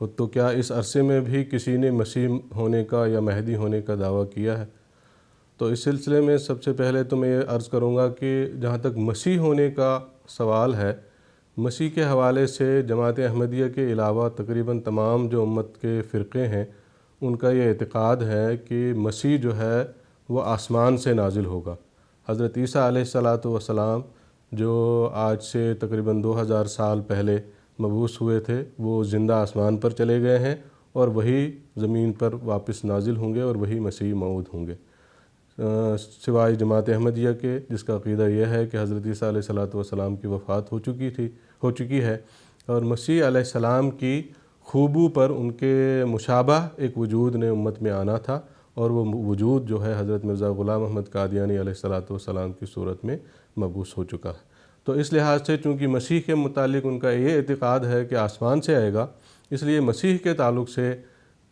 تو کیا اس عرصے میں بھی کسی نے مسیح ہونے کا یا مہدی ہونے کا دعویٰ کیا ہے؟ تو اس سلسلے میں سب سے پہلے تو میں یہ عرض کروں گا کہ جہاں تک مسیح ہونے کا سوال ہے، مسیح کے حوالے سے جماعت احمدیہ کے علاوہ تقریباً تمام جو امت کے فرقے ہیں ان کا یہ اعتقاد ہے کہ مسیح جو ہے وہ آسمان سے نازل ہوگا۔ حضرت عیسیٰ علیہ السلام جو آج سے تقریباً 2000 سال پہلے مبعوث ہوئے تھے، وہ زندہ آسمان پر چلے گئے ہیں اور وہی زمین پر واپس نازل ہوں گے اور وہی مسیح موعود ہوں گے، سوائے جماعت احمدیہ کے جس کا عقیدہ یہ ہے کہ حضرت عیسیٰ علیہ السلام کی وفات ہو چکی ہے، اور مسیح علیہ السلام کی خوبو پر ان کے مشابہ ایک وجود نے امت میں آنا تھا، اور وہ وجود جو ہے حضرت مرزا غلام احمد قادیانی علیہ السلام کی صورت میں مبعوث ہو چکا ہے۔ تو اس لحاظ سے چونکہ مسیح کے متعلق ان کا یہ اعتقاد ہے کہ آسمان سے آئے گا، اس لیے مسیح کے تعلق سے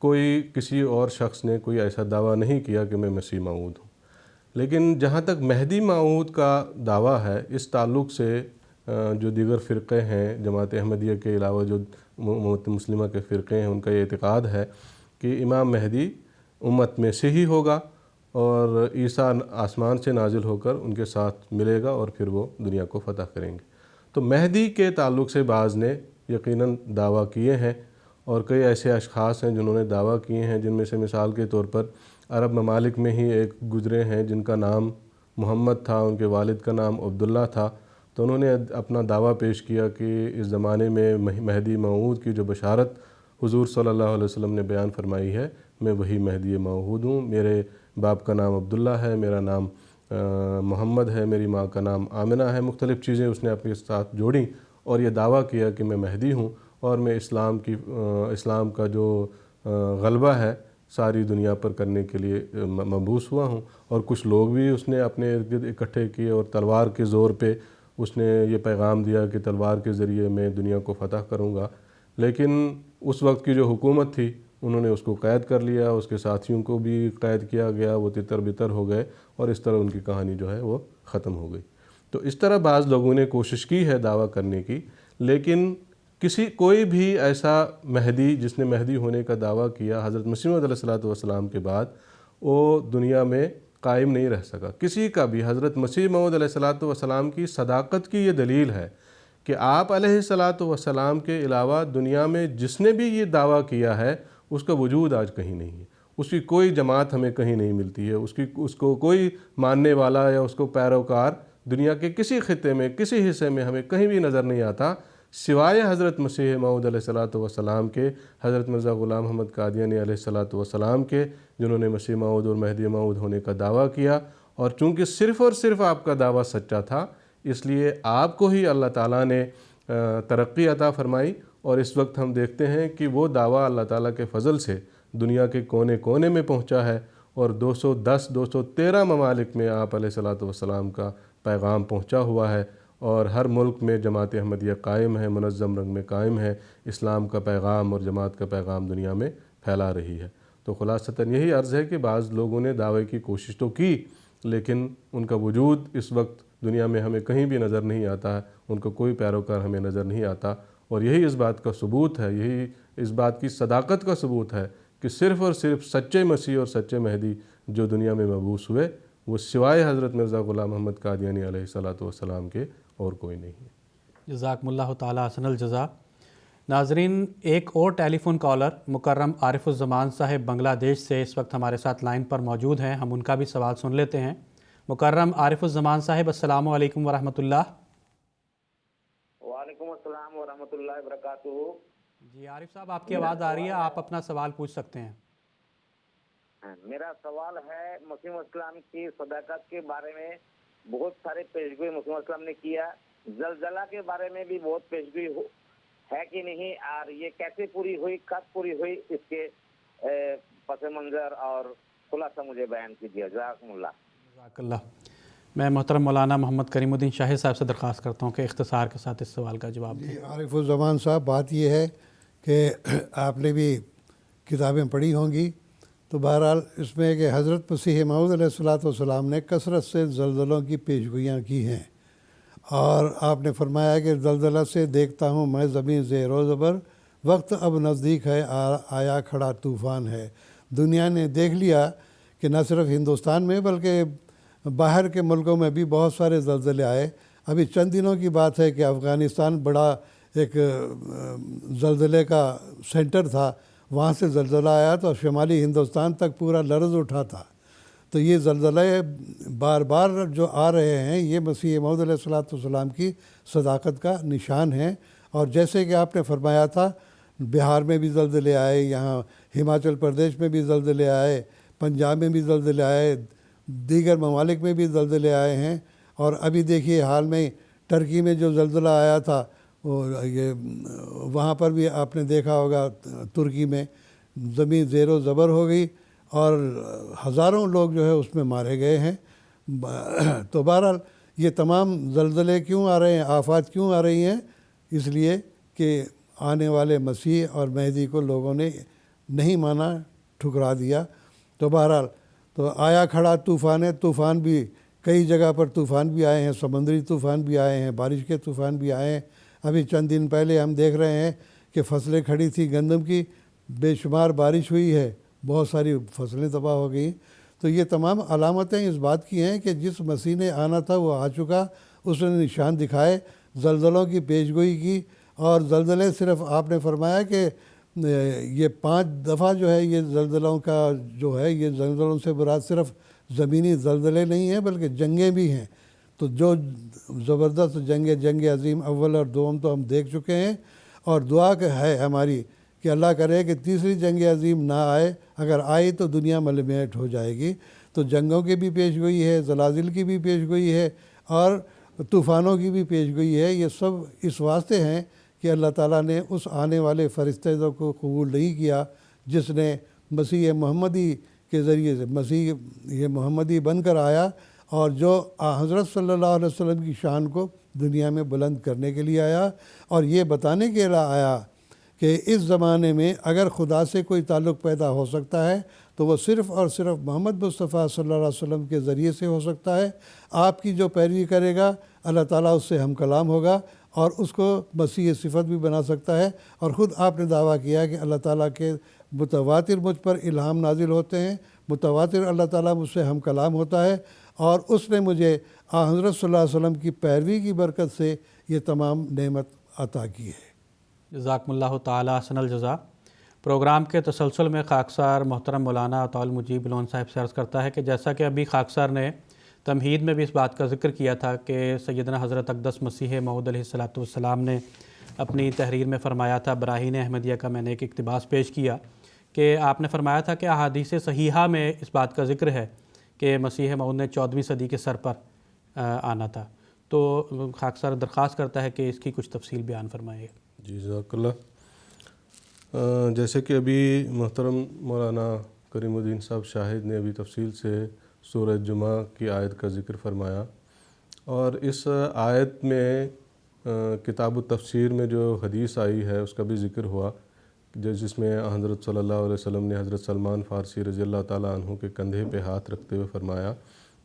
کوئی کسی اور شخص نے کوئی ایسا دعویٰ نہیں کیا کہ میں مسیح موعود ہوں۔ لیکن جہاں تک مہدی موعود کا دعویٰ ہے، اس تعلق سے جو دیگر فرقے ہیں، جماعت احمدیہ کے علاوہ جو امت مسلمہ کے فرقے ہیں، ان کا یہ اعتقاد ہے کہ امام مہدی امت میں سے ہی ہوگا اور عیسیٰ آسمان سے نازل ہو کر ان کے ساتھ ملے گا اور پھر وہ دنیا کو فتح کریں گے۔ تو مہدی کے تعلق سے بعض نے یقیناً دعویٰ کیے ہیں، اور کئی ایسے اشخاص ہیں جنہوں نے دعویٰ کیے ہیں، جن میں سے مثال کے طور پر عرب ممالک میں ہی ایک گزرے ہیں جن کا نام محمد تھا، ان کے والد کا نام عبداللہ تھا، تو انہوں نے اپنا دعویٰ پیش کیا کہ اس زمانے میں مہدی موعود کی جو بشارت حضور صلی اللہ علیہ وسلم نے بیان فرمائی ہے، میں وہی مہدی موعود ہوں، میرے باپ کا نام عبداللہ ہے، میرا نام محمد ہے، میری ماں کا نام آمنہ ہے۔ مختلف چیزیں اس نے اپنے ساتھ جوڑیں اور یہ دعویٰ کیا کہ میں مہدی ہوں اور میں اسلام کا جو غلبہ ہے ساری دنیا پر کرنے کے لیے مبعوث ہوا ہوں۔ اور کچھ لوگ بھی اس نے اپنے ارد گرد اکٹھے کیے اور تلوار کے زور پہ اس نے یہ پیغام دیا کہ تلوار کے ذریعے میں دنیا کو فتح کروں گا، لیکن اس وقت کی جو حکومت تھی انہوں نے اس کو قید کر لیا، اس کے ساتھیوں کو بھی قید کیا گیا، وہ تتر بتر ہو گئے اور اس طرح ان کی کہانی جو ہے وہ ختم ہو گئی۔ تو اس طرح بعض لوگوں نے کوشش کی ہے دعویٰ کرنے کی، لیکن کوئی بھی ایسا مہدی جس نے مہدی ہونے کا دعویٰ کیا حضرت مسیح موعود علیہ السلام کے بعد، وہ دنیا میں قائم نہیں رہ سکا کسی کا بھی۔ حضرت مسیح موعود علیہ السلام کی صداقت کی یہ دلیل ہے کہ آپ علیہ السلام کے علاوہ دنیا میں جس نے بھی یہ دعویٰ کیا ہے اس کا وجود آج کہیں نہیں ہے، اس کی کوئی جماعت ہمیں کہیں نہیں ملتی ہے، اس کو کوئی ماننے والا یا اس کو پیروکار دنیا کے کسی خطے میں کسی حصے میں ہمیں کہیں بھی نظر نہیں آتا سوائے حضرت مسیح موعود علیہ السلام کے، حضرت مرزا غلام احمد قادیانی علیہ السلام کے، جنہوں نے مسیح موعود اور مہدی موعود ہونے کا دعویٰ کیا۔ اور چونکہ صرف اور صرف آپ کا دعویٰ سچا تھا، اس لیے آپ کو ہی اللہ تعالیٰ نے ترقی عطا فرمائی، اور اس وقت ہم دیکھتے ہیں کہ وہ دعویٰ اللہ تعالیٰ کے فضل سے دنیا کے کونے کونے میں پہنچا ہے، اور 213 ممالک میں آپ علیہ السلام کا پیغام پہنچا ہوا ہے، اور ہر ملک میں جماعت احمدیہ قائم ہے، منظم رنگ میں قائم ہے، اسلام کا پیغام اور جماعت کا پیغام دنیا میں پھیلا رہی ہے۔ تو خلاصتاً یہی عرض ہے کہ بعض لوگوں نے دعوے کی کوشش تو کی، لیکن ان کا وجود اس وقت دنیا میں ہمیں کہیں بھی نظر نہیں آتا ہے، ان کا کوئی پیروکار ہمیں نظر نہیں آتا، اور یہی اس بات کا ثبوت ہے، یہی اس بات کی صداقت کا ثبوت ہے کہ صرف اور صرف سچے مسیح اور سچے مہدی جو دنیا میں مبعوث ہوئے وہ سوائے حضرت مرزا غلام احمد قادیانی علیہ السلام کے اور کوئی نہیں ہے۔ جزاکم اللہ تعالیٰ حسن الجزا۔ ناظرین، ایک اور ٹیلی فون کالر مکرم عارف الزمان صاحب بنگلہ دیش سے اس وقت ہمارے ساتھ لائن پر موجود ہیں، ہم ان کا بھی سوال سن لیتے ہیں۔ مکرم عارف الزمان صاحب، السلام علیکم ورحمۃ اللہ۔ وعلیکم السلام ورحمۃ اللہ وبرکاتہ۔ جی عارف صاحب، آپ کی آواز آ رہی ہے، آپ اپنا سوال پوچھ سکتے ہیں۔ میرا سوال ہے مسیح اسلام کی صداقت کے بارے میں بہت سارے پیشگوئی مسیح اسلام نے کیا، زلزلہ کے بارے میں بھی بہت پیشگوئی ہے کہ نہیں، اور یہ کیسے پوری ہوئی، کب پوری ہوئی، اس کے پس منظر اور خلاصہ مجھے بیان کیجیے، جزاکم اللہ۔ جزاک اللہ۔ میں محترم مولانا محمد کریم الدین شاہد صاحب سے درخواست کرتا ہوں کہ اختصار کے ساتھ اس سوال کا جواب دیں۔ عارف الزمان صاحب، بات یہ ہے کہ آپ نے بھی کتابیں پڑھی ہوں گی، تو بہرحال اس میں کہ حضرت مسیح موعود علیہ السلام نے کثرت سے زلزلوں کی پیشگوئیاں کی ہیں، اور آپ نے فرمایا کہ زلزلہ سے دیکھتا ہوں میں زمین زیر و زبر، وقت اب نزدیک ہے آیا کھڑا طوفان ہے۔ دنیا نے دیکھ لیا کہ نہ صرف ہندوستان میں بلکہ باہر کے ملکوں میں بھی بہت سارے زلزلے آئے۔ ابھی چند دنوں کی بات ہے کہ افغانستان بڑا ایک زلزلے کا سینٹر تھا، وہاں سے زلزلہ آیا تو شمالی ہندوستان تک پورا لرز اٹھا تھا۔ تو یہ زلزلے بار بار جو آ رہے ہیں یہ مسیح موعود علیہ السلام کی صداقت کا نشان ہے۔ اور جیسے کہ آپ نے فرمایا تھا، بہار میں بھی زلزلے آئے، یہاں ہماچل پردیش میں بھی زلزلے آئے، پنجاب میں بھی زلزلے آئے، دیگر ممالک میں بھی زلزلے آئے ہیں، اور ابھی دیکھیے حال میں ٹرکی میں جو زلزلہ آیا تھا وہاں پر بھی آپ نے دیکھا ہوگا، ترکی میں زمین زیر و زبر ہو گئی اور ہزاروں لوگ جو ہے اس میں مارے گئے ہیں۔ تو بہرحال یہ تمام زلزلے کیوں آ رہے ہیں، آفات کیوں آ رہی ہیں؟ اس لیے کہ آنے والے مسیح اور مہدی کو لوگوں نے نہیں مانا، ٹھکرا دیا۔ تو بہرحال تو آیا کھڑا طوفان بھی کئی جگہ پر طوفان بھی آئے ہیں، سمندری طوفان بھی آئے ہیں، بارش کے طوفان بھی آئے ہیں۔ ابھی چند دن پہلے ہم دیکھ رہے ہیں کہ فصلیں کھڑی تھی گندم کی، بے شمار بارش ہوئی ہے، بہت ساری فصلیں تباہ ہو گئیں۔ تو یہ تمام علامتیں اس بات کی ہیں کہ جس مسیح نے آنا تھا وہ آ چکا، اس نے نشان دکھائے، زلزلوں کی پیشگوئی کی۔ اور زلزلے صرف آپ نے فرمایا کہ یہ 5 دفعہ جو ہے یہ زلزلوں کا جو ہے، یہ زلزلوں سے مراد صرف زمینی زلزلے نہیں ہیں بلکہ جنگیں بھی ہیں۔ تو جو زبردست جنگ عظیم اول اور دوم تو ہم دیکھ چکے ہیں، اور دعا ہے ہماری کہ اللہ کرے کہ تیسری جنگ عظیم نہ آئے، اگر آئی تو دنیا ملمیٹ ہو جائے گی۔ تو جنگوں کی بھی پیشگوئی ہے، زلازل کی بھی پیشگوئی ہے، اور طوفانوں کی بھی پیشگوئی ہے۔ یہ سب اس واسطے ہیں کہ اللہ تعالیٰ نے اس آنے والے فرشتے کو قبول نہیں کیا جس نے مسیح محمدی کے ذریعے سے مسیح یہ محمدی بن کر آیا، اور جو حضرت صلی اللہ علیہ وسلم کی شان کو دنیا میں بلند کرنے کے لیے آیا، اور یہ بتانے کے لیے آیا کہ اس زمانے میں اگر خدا سے کوئی تعلق پیدا ہو سکتا ہے تو وہ صرف اور صرف محمد مصطفیٰ صلی اللہ علیہ وسلم کے ذریعے سے ہو سکتا ہے۔ آپ کی جو پیروی کرے گا اللہ تعالیٰ اس سے ہم کلام ہوگا اور اس کو مسیح صفت بھی بنا سکتا ہے۔ اور خود آپ نے دعویٰ کیا کہ اللہ تعالیٰ کے متواتر مجھ پر الہام نازل ہوتے ہیں، متواتر اللہ تعالیٰ مجھ سے ہم کلام ہوتا ہے، اور اس نے مجھے حضرت صلی اللہ علیہ وسلم کی پیروی کی برکت سے یہ تمام نعمت عطا کی ہے۔ جزاکم اللہ تعالی احسن الجزا۔ پروگرام کے تسلسل میں خاکسار محترم مولانا عطاء المجیب لون صاحب سے عرض کرتا ہے کہ جیسا کہ ابھی خاکسار نے تمہید میں بھی اس بات کا ذکر کیا تھا کہ سیدنا حضرت اقدس مسیح موعود علیہ الصلوۃ والسلام نے اپنی تحریر میں فرمایا تھا، براہین احمدیہ کا میں نے ایک اقتباس پیش کیا کہ آپ نے فرمایا تھا کہ احادیث صحیحہ میں اس بات کا ذکر ہے کہ مسیح موعود نے 14ویں صدی کے سر پر آنا تھا۔ تو خاکسار درخواست کرتا ہے کہ اس کی کچھ تفصیل بیان فرمائیے۔ جی جزاک اللہ۔ جیسے کہ ابھی محترم مولانا کریم الدین صاحب شاہد نے ابھی تفصیل سے سورہ جمعہ کی آیت کا ذکر فرمایا، اور اس آیت میں کتاب التفسیر میں جو حدیث آئی ہے اس کا بھی ذکر ہوا، جس میں حضرت صلی اللہ علیہ وسلم نے حضرت سلمان فارسی رضی اللہ تعالیٰ عنہ کے کندھے پہ ہاتھ رکھتے ہوئے فرمایا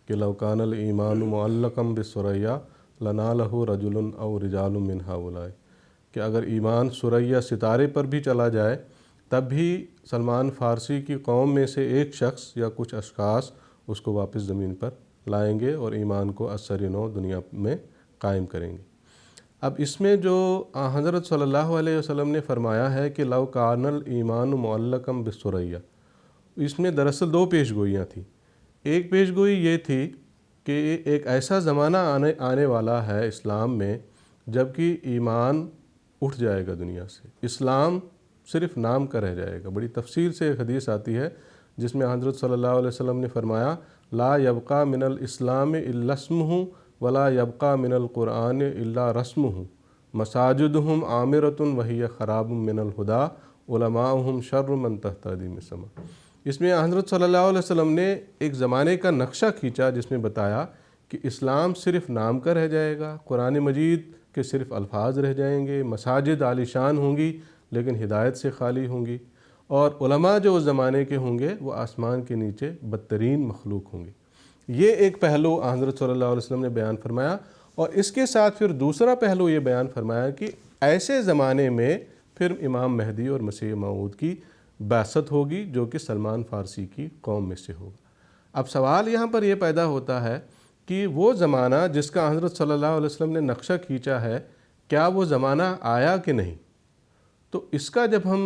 کہ لو کان الایمان معلقا بالثریا لنالہ رجل او رجال من ہؤلاء، کہ اگر ایمان ثریا ستارے پر بھی چلا جائے تب بھی سلمان فارسی کی قوم میں سے ایک شخص یا کچھ اشخاص اس کو واپس زمین پر لائیں گے اور ایمان کو اثر نو دنیا میں قائم کریں گے۔ اب اس میں جو حضرت صلی اللہ علیہ وسلم نے فرمایا ہے کہ لو کان الایمان معلقا بالثریا، اس میں دراصل 2 پیشگوئیاں تھیں۔ ایک پیشگوئی یہ تھی کہ ایک ایسا زمانہ آنے والا ہے اسلام میں جب کہ ایمان اٹھ جائے گا دنیا سے، اسلام صرف نام کا رہ جائے گا۔ بڑی تفصیل سے ایک حدیث آتی ہے جس میں حضرت صلی اللہ علیہ وسلم نے فرمایا لا یبقى من الاسلام الا اسمہ ولا یبقى من القرآن الا رسمہ مساجدہم عامرۃ وہی خراب من الہدى علماؤہم شر من تحت ادیم السماء۔ اس میں حضرت صلی اللہ علیہ وسلم نے ایک زمانے کا نقشہ کھینچا جس میں بتایا کہ اسلام صرف نام کا رہ جائے گا، قرآن مجید کے صرف الفاظ رہ جائیں گے، مساجد عالیشان ہوں گی لیکن ہدایت سے خالی ہوں گی، اور علماء جو اس زمانے کے ہوں گے وہ آسمان کے نیچے بدترین مخلوق ہوں گے۔ یہ ایک پہلو حضرت صلی اللہ علیہ وسلم نے بیان فرمایا، اور اس کے ساتھ پھر دوسرا پہلو یہ بیان فرمایا کہ ایسے زمانے میں پھر امام مہدی اور مسیح موعود کی بعثت ہوگی جو کہ سلمان فارسی کی قوم میں سے ہوگا۔ اب سوال یہاں پر یہ پیدا ہوتا ہے کہ وہ زمانہ جس کا حضرت صلی اللہ علیہ وسلم نے نقشہ کھینچا ہے، کیا وہ زمانہ آیا کہ نہیں؟ تو اس کا جب ہم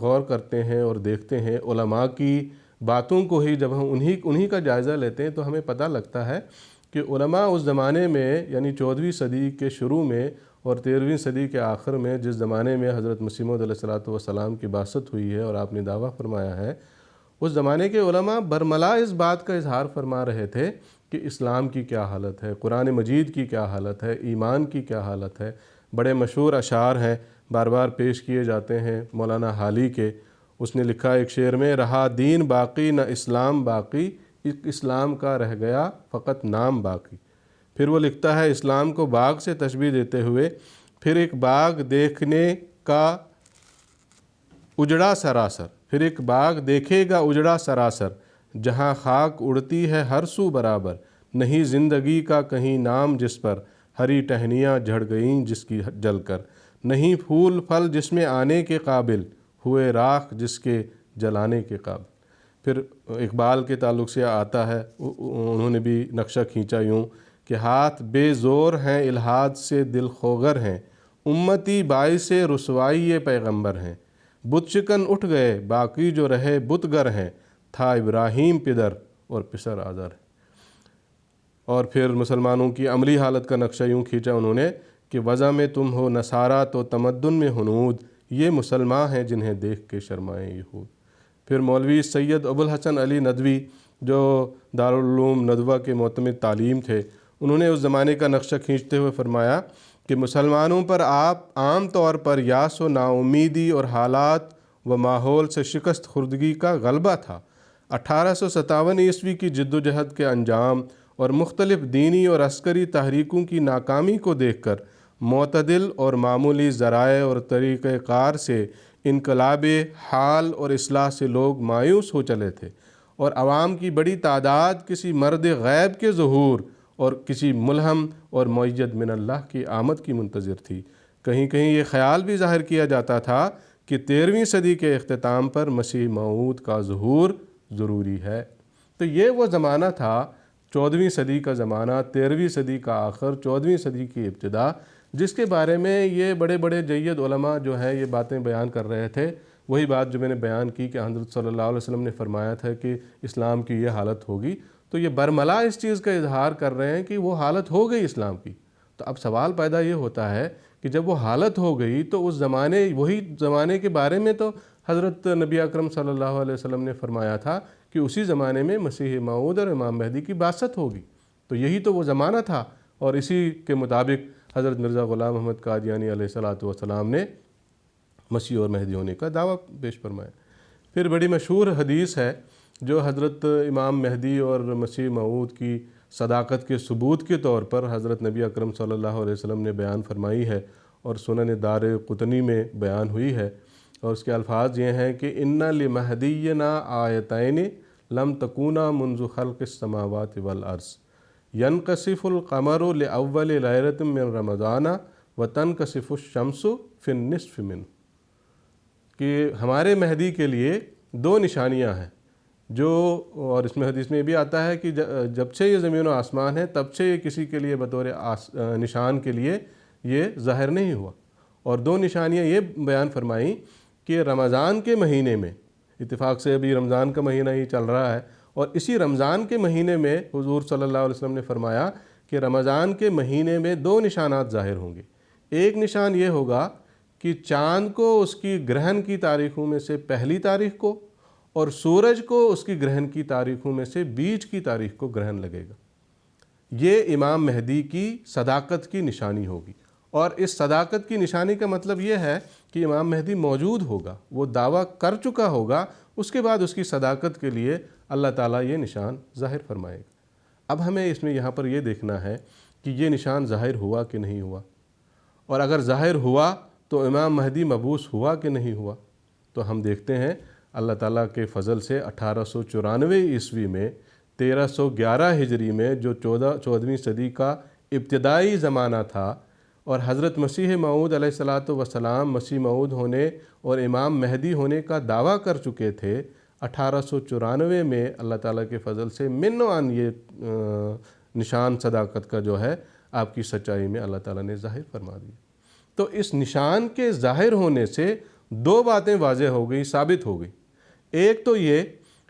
غور کرتے ہیں اور دیکھتے ہیں علماء کی باتوں کو ہی جب ہم انہی کا جائزہ لیتے ہیں تو ہمیں پتہ لگتا ہے کہ علماء اس زمانے میں یعنی 14ویں صدی کے شروع میں اور 13ویں صدی کے آخر میں جس زمانے میں حضرت مسیح موعود علیہ الصلوۃ والسلام کی بعثت ہوئی ہے اور آپ نے دعویٰ فرمایا ہے، اس زمانے کے علماء برملا اس بات کا اظہار فرما رہے تھے کہ اسلام کی کیا حالت ہے، قرآن مجید کی کیا حالت ہے، ایمان کی کیا حالت ہے۔ بڑے مشہور اشعار ہیں، بار بار پیش کیے جاتے ہیں مولانا حالی کے۔ اس نے لکھا ایک شعر میں، رہا دین باقی نہ اسلام باقی، اسلام کا رہ گیا فقط نام باقی۔ پھر وہ لکھتا ہے اسلام کو باغ سے تشبیہ دیتے ہوئے، پھر ایک باغ دیکھنے کا اجڑا سراسر، پھر ایک باغ دیکھے گا اجڑا سراسر، جہاں خاک اڑتی ہے ہر سو برابر، نہیں زندگی کا کہیں نام جس پر، ہری ٹہنیاں جھڑ گئیں جس کی جل کر، نہیں پھول پھل جس میں آنے کے قابل، ہوئے راکھ جس کے جلانے کے قابل۔ پھر اقبال کے تعلق سے آتا ہے، انہوں نے بھی نقشہ کھینچا یوں کہ ہاتھ بے زور ہیں الحاد سے دل خوگر ہیں، امتی باعث رسوائی پیغمبر ہیں، بت شکن اٹھ گئے باقی جو رہے بت گر ہیں، تھا ابراہیم پدر اور پسر آذر ہے۔ اور پھر مسلمانوں کی عملی حالت کا نقشہ یوں کھینچا انہوں نے کہ وضع میں تم ہو نصارہ تو تمدن میں ہنود، یہ مسلمان ہیں جنہیں دیکھ کے شرمائیں یہود۔ پھر مولوی سید ابوالحسن علی ندوی جو دارالعلوم ندوہ کے معتمد تعلیم تھے، انہوں نے اس زمانے کا نقشہ کھینچتے ہوئے فرمایا کہ مسلمانوں پر عام طور پر یاس و ناامیدی اور حالات و ماحول سے شکست خوردگی کا غلبہ تھا۔ 1857 عیسوی کی جد و جہد کے انجام اور مختلف دینی اور عسکری تحریکوں کی ناکامی کو دیکھ کر معتدل اور معمولی ذرائع اور طریقہ کار سے انقلاب حال اور اصلاح سے لوگ مایوس ہو چلے تھے، اور عوام کی بڑی تعداد کسی مرد غیب کے ظہور اور کسی ملہم اور مؤید من اللہ کی آمد کی منتظر تھی۔ کہیں کہیں یہ خیال بھی ظاہر کیا جاتا تھا کہ 13ویں صدی کے اختتام پر مسیح موعود کا ظہور ضروری ہے۔ تو یہ وہ زمانہ تھا، 14ویں صدی کا زمانہ، 13ویں صدی کا آخر، 14ویں صدی کی ابتدا، جس کے بارے میں یہ بڑے بڑے جید علماء جو ہیں یہ باتیں بیان کر رہے تھے۔ وہی بات جو میں نے بیان کی کہ حضرت صلی اللہ علیہ وسلم نے فرمایا تھا کہ اسلام کی یہ حالت ہوگی، تو یہ برملا اس چیز کا اظہار کر رہے ہیں کہ وہ حالت ہو گئی اسلام کی۔ تو اب سوال پیدا یہ ہوتا ہے کہ جب وہ حالت ہو گئی تو اس زمانے، وہی زمانے کے بارے میں تو حضرت نبی اکرم صلی اللہ علیہ وسلم نے فرمایا تھا کہ اسی زمانے میں مسیح موعود اور امام مہدی کی بعثت ہوگی۔ تو یہی تو وہ زمانہ تھا، اور اسی کے مطابق حضرت مرزا غلام احمد قادیانی علیہ السلام نے مسیح اور مہدی ہونے کا دعویٰ پیش فرمایا۔ پھر بڑی مشہور حدیث ہے جو حضرت امام مہدی اور مسیح موعود کی صداقت کے ثبوت کے طور پر حضرت نبی اکرم صلی اللہ علیہ وسلم نے بیان فرمائی ہے، اور سنن دار قطنی میں بیان ہوئی ہے، اور اس کے الفاظ یہ ہیں کہ ان لمہدینا آیتین لم تکونا منذ خلق السماوات والارض، ینکسف القمر لاول لیلۃ من رمضان وتنکسف الشمس فی النصف منہ، کہ ہمارے مہدی کے لیے دو نشانیاں ہیں جو، اور اس میں حدیث میں بھی آتا ہے کہ جب سے یہ زمین و آسمان ہے تب سے یہ کسی کے لیے بطور نشان کے لیے یہ ظاہر نہیں ہوا، اور دو نشانیاں یہ بیان فرمائیں کہ رمضان کے مہینے میں، اتفاق سے ابھی رمضان کا مہینہ ہی چل رہا ہے، اور اسی رمضان کے مہینے میں حضور صلی اللہ علیہ وسلم نے فرمایا کہ رمضان کے مہینے میں دو نشانات ظاہر ہوں گے۔ ایک نشان یہ ہوگا کہ چاند کو اس کی گرہن کی تاریخوں میں سے پہلی تاریخ کو، اور سورج کو اس کی گرہن کی تاریخوں میں سے بیچ کی تاریخ کو گرہن لگے گا۔ یہ امام مہدی کی صداقت کی نشانی ہوگی، اور اس صداقت کی نشانی کا مطلب یہ ہے کہ امام مہدی موجود ہوگا، وہ دعویٰ کر چکا ہوگا، اس کے بعد اس کی صداقت کے لیے اللہ تعالیٰ یہ نشان ظاہر فرمائے گا۔ اب ہمیں اس میں یہاں پر یہ دیکھنا ہے کہ یہ نشان ظاہر ہوا کہ نہیں ہوا، اور اگر ظاہر ہوا تو امام مہدی مبعوث ہوا کہ نہیں ہوا۔ تو ہم دیکھتے ہیں اللہ تعالیٰ کے فضل سے 1894 عیسوی میں 1311 ہجری میں جو 14ویں صدی کا ابتدائی زمانہ تھا، اور حضرت مسیح موعود علیہ السلام مسیح موعود ہونے اور امام مہدی ہونے کا دعویٰ کر چکے تھے، 1894 میں اللہ تعالیٰ کے فضل سے من و عن یہ نشان صداقت کا جو ہے آپ کی سچائی میں اللہ تعالیٰ نے ظاہر فرما دیا۔ تو اس نشان کے ظاہر ہونے سے دو باتیں واضح ہو گئی، ثابت ہو گئی۔ ایک تو یہ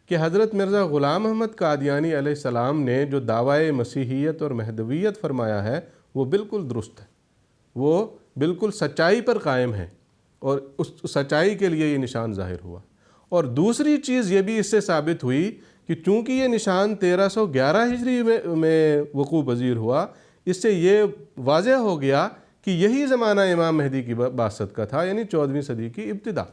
کہ حضرت مرزا غلام احمد قادیانی علیہ السلام نے جو دعوی مسیحیت اور مہدویت فرمایا ہے وہ بالکل درست ہے، وہ بالکل سچائی پر قائم ہے، اور اس سچائی کے لیے یہ نشان ظاہر ہوا۔ اور دوسری چیز یہ بھی اس سے ثابت ہوئی کہ چونکہ یہ نشان 1311 ہجری میں وقوع پذیر ہوا، اس سے یہ واضح ہو گیا کہ یہی زمانہ امام مہدی کی بعثت کا تھا، یعنی 14ویں صدی کی ابتدا۔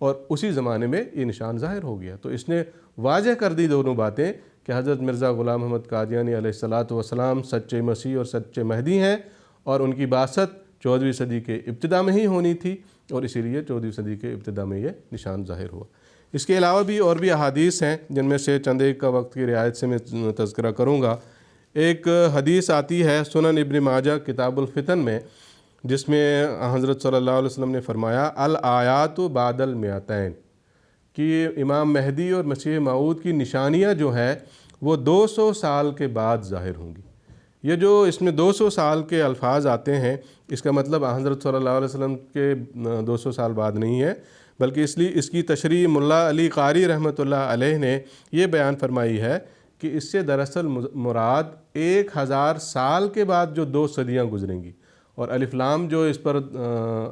اور اسی زمانے میں یہ نشان ظاہر ہو گیا۔ تو اس نے واضح کر دی دونوں باتیں کہ حضرت مرزا غلام احمد قادیانی علیہ الصلاۃ والسلام سچے مسیح اور سچے مہدی ہیں، اور ان کی بعثت 14ویں صدی کے ابتدا میں ہی ہونی تھی، اور اسی لیے 14ویں صدی کے ابتدا میں یہ نشان ظاہر ہوا۔ اس کے علاوہ بھی اور بھی احادیث ہیں جن میں سے چند ایک کا وقت کی رعایت سے میں تذکرہ کروں گا۔ ایک حدیث آتی ہے سنن ابن ماجہ کتاب الفتن میں، جس میں حضرت صلی اللہ علیہ وسلم نے فرمایا الآیات بعد المئتین، کہ امام مہدی اور مسیح موعود کی نشانیاں جو ہے وہ 200 سال کے بعد ظاہر ہوں گی۔ یہ جو اس میں 200 سال کے الفاظ آتے ہیں، اس کا مطلب حضرت صلی اللہ علیہ وسلم کے 200 سال بعد نہیں ہے، بلکہ اس کی تشریح ملا علی قاری رحمۃ اللہ علیہ نے یہ بیان فرمائی ہے کہ اس سے دراصل مراد 1000 سال کے بعد جو 2 صدیاں گزریں گی، اور الف لام جو اس پر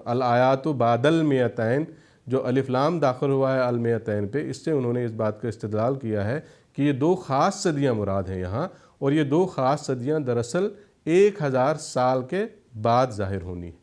الآیات بعد المئتین، جو الف لام داخل ہوا ہے المئتین پہ، اس سے انہوں نے اس بات کا استدلال کیا ہے کہ یہ 2 خاص صدیاں مراد ہیں یہاں، اور یہ 2 خاص صدیاں دراصل 1000 سال کے بعد ظاہر ہونی ہے۔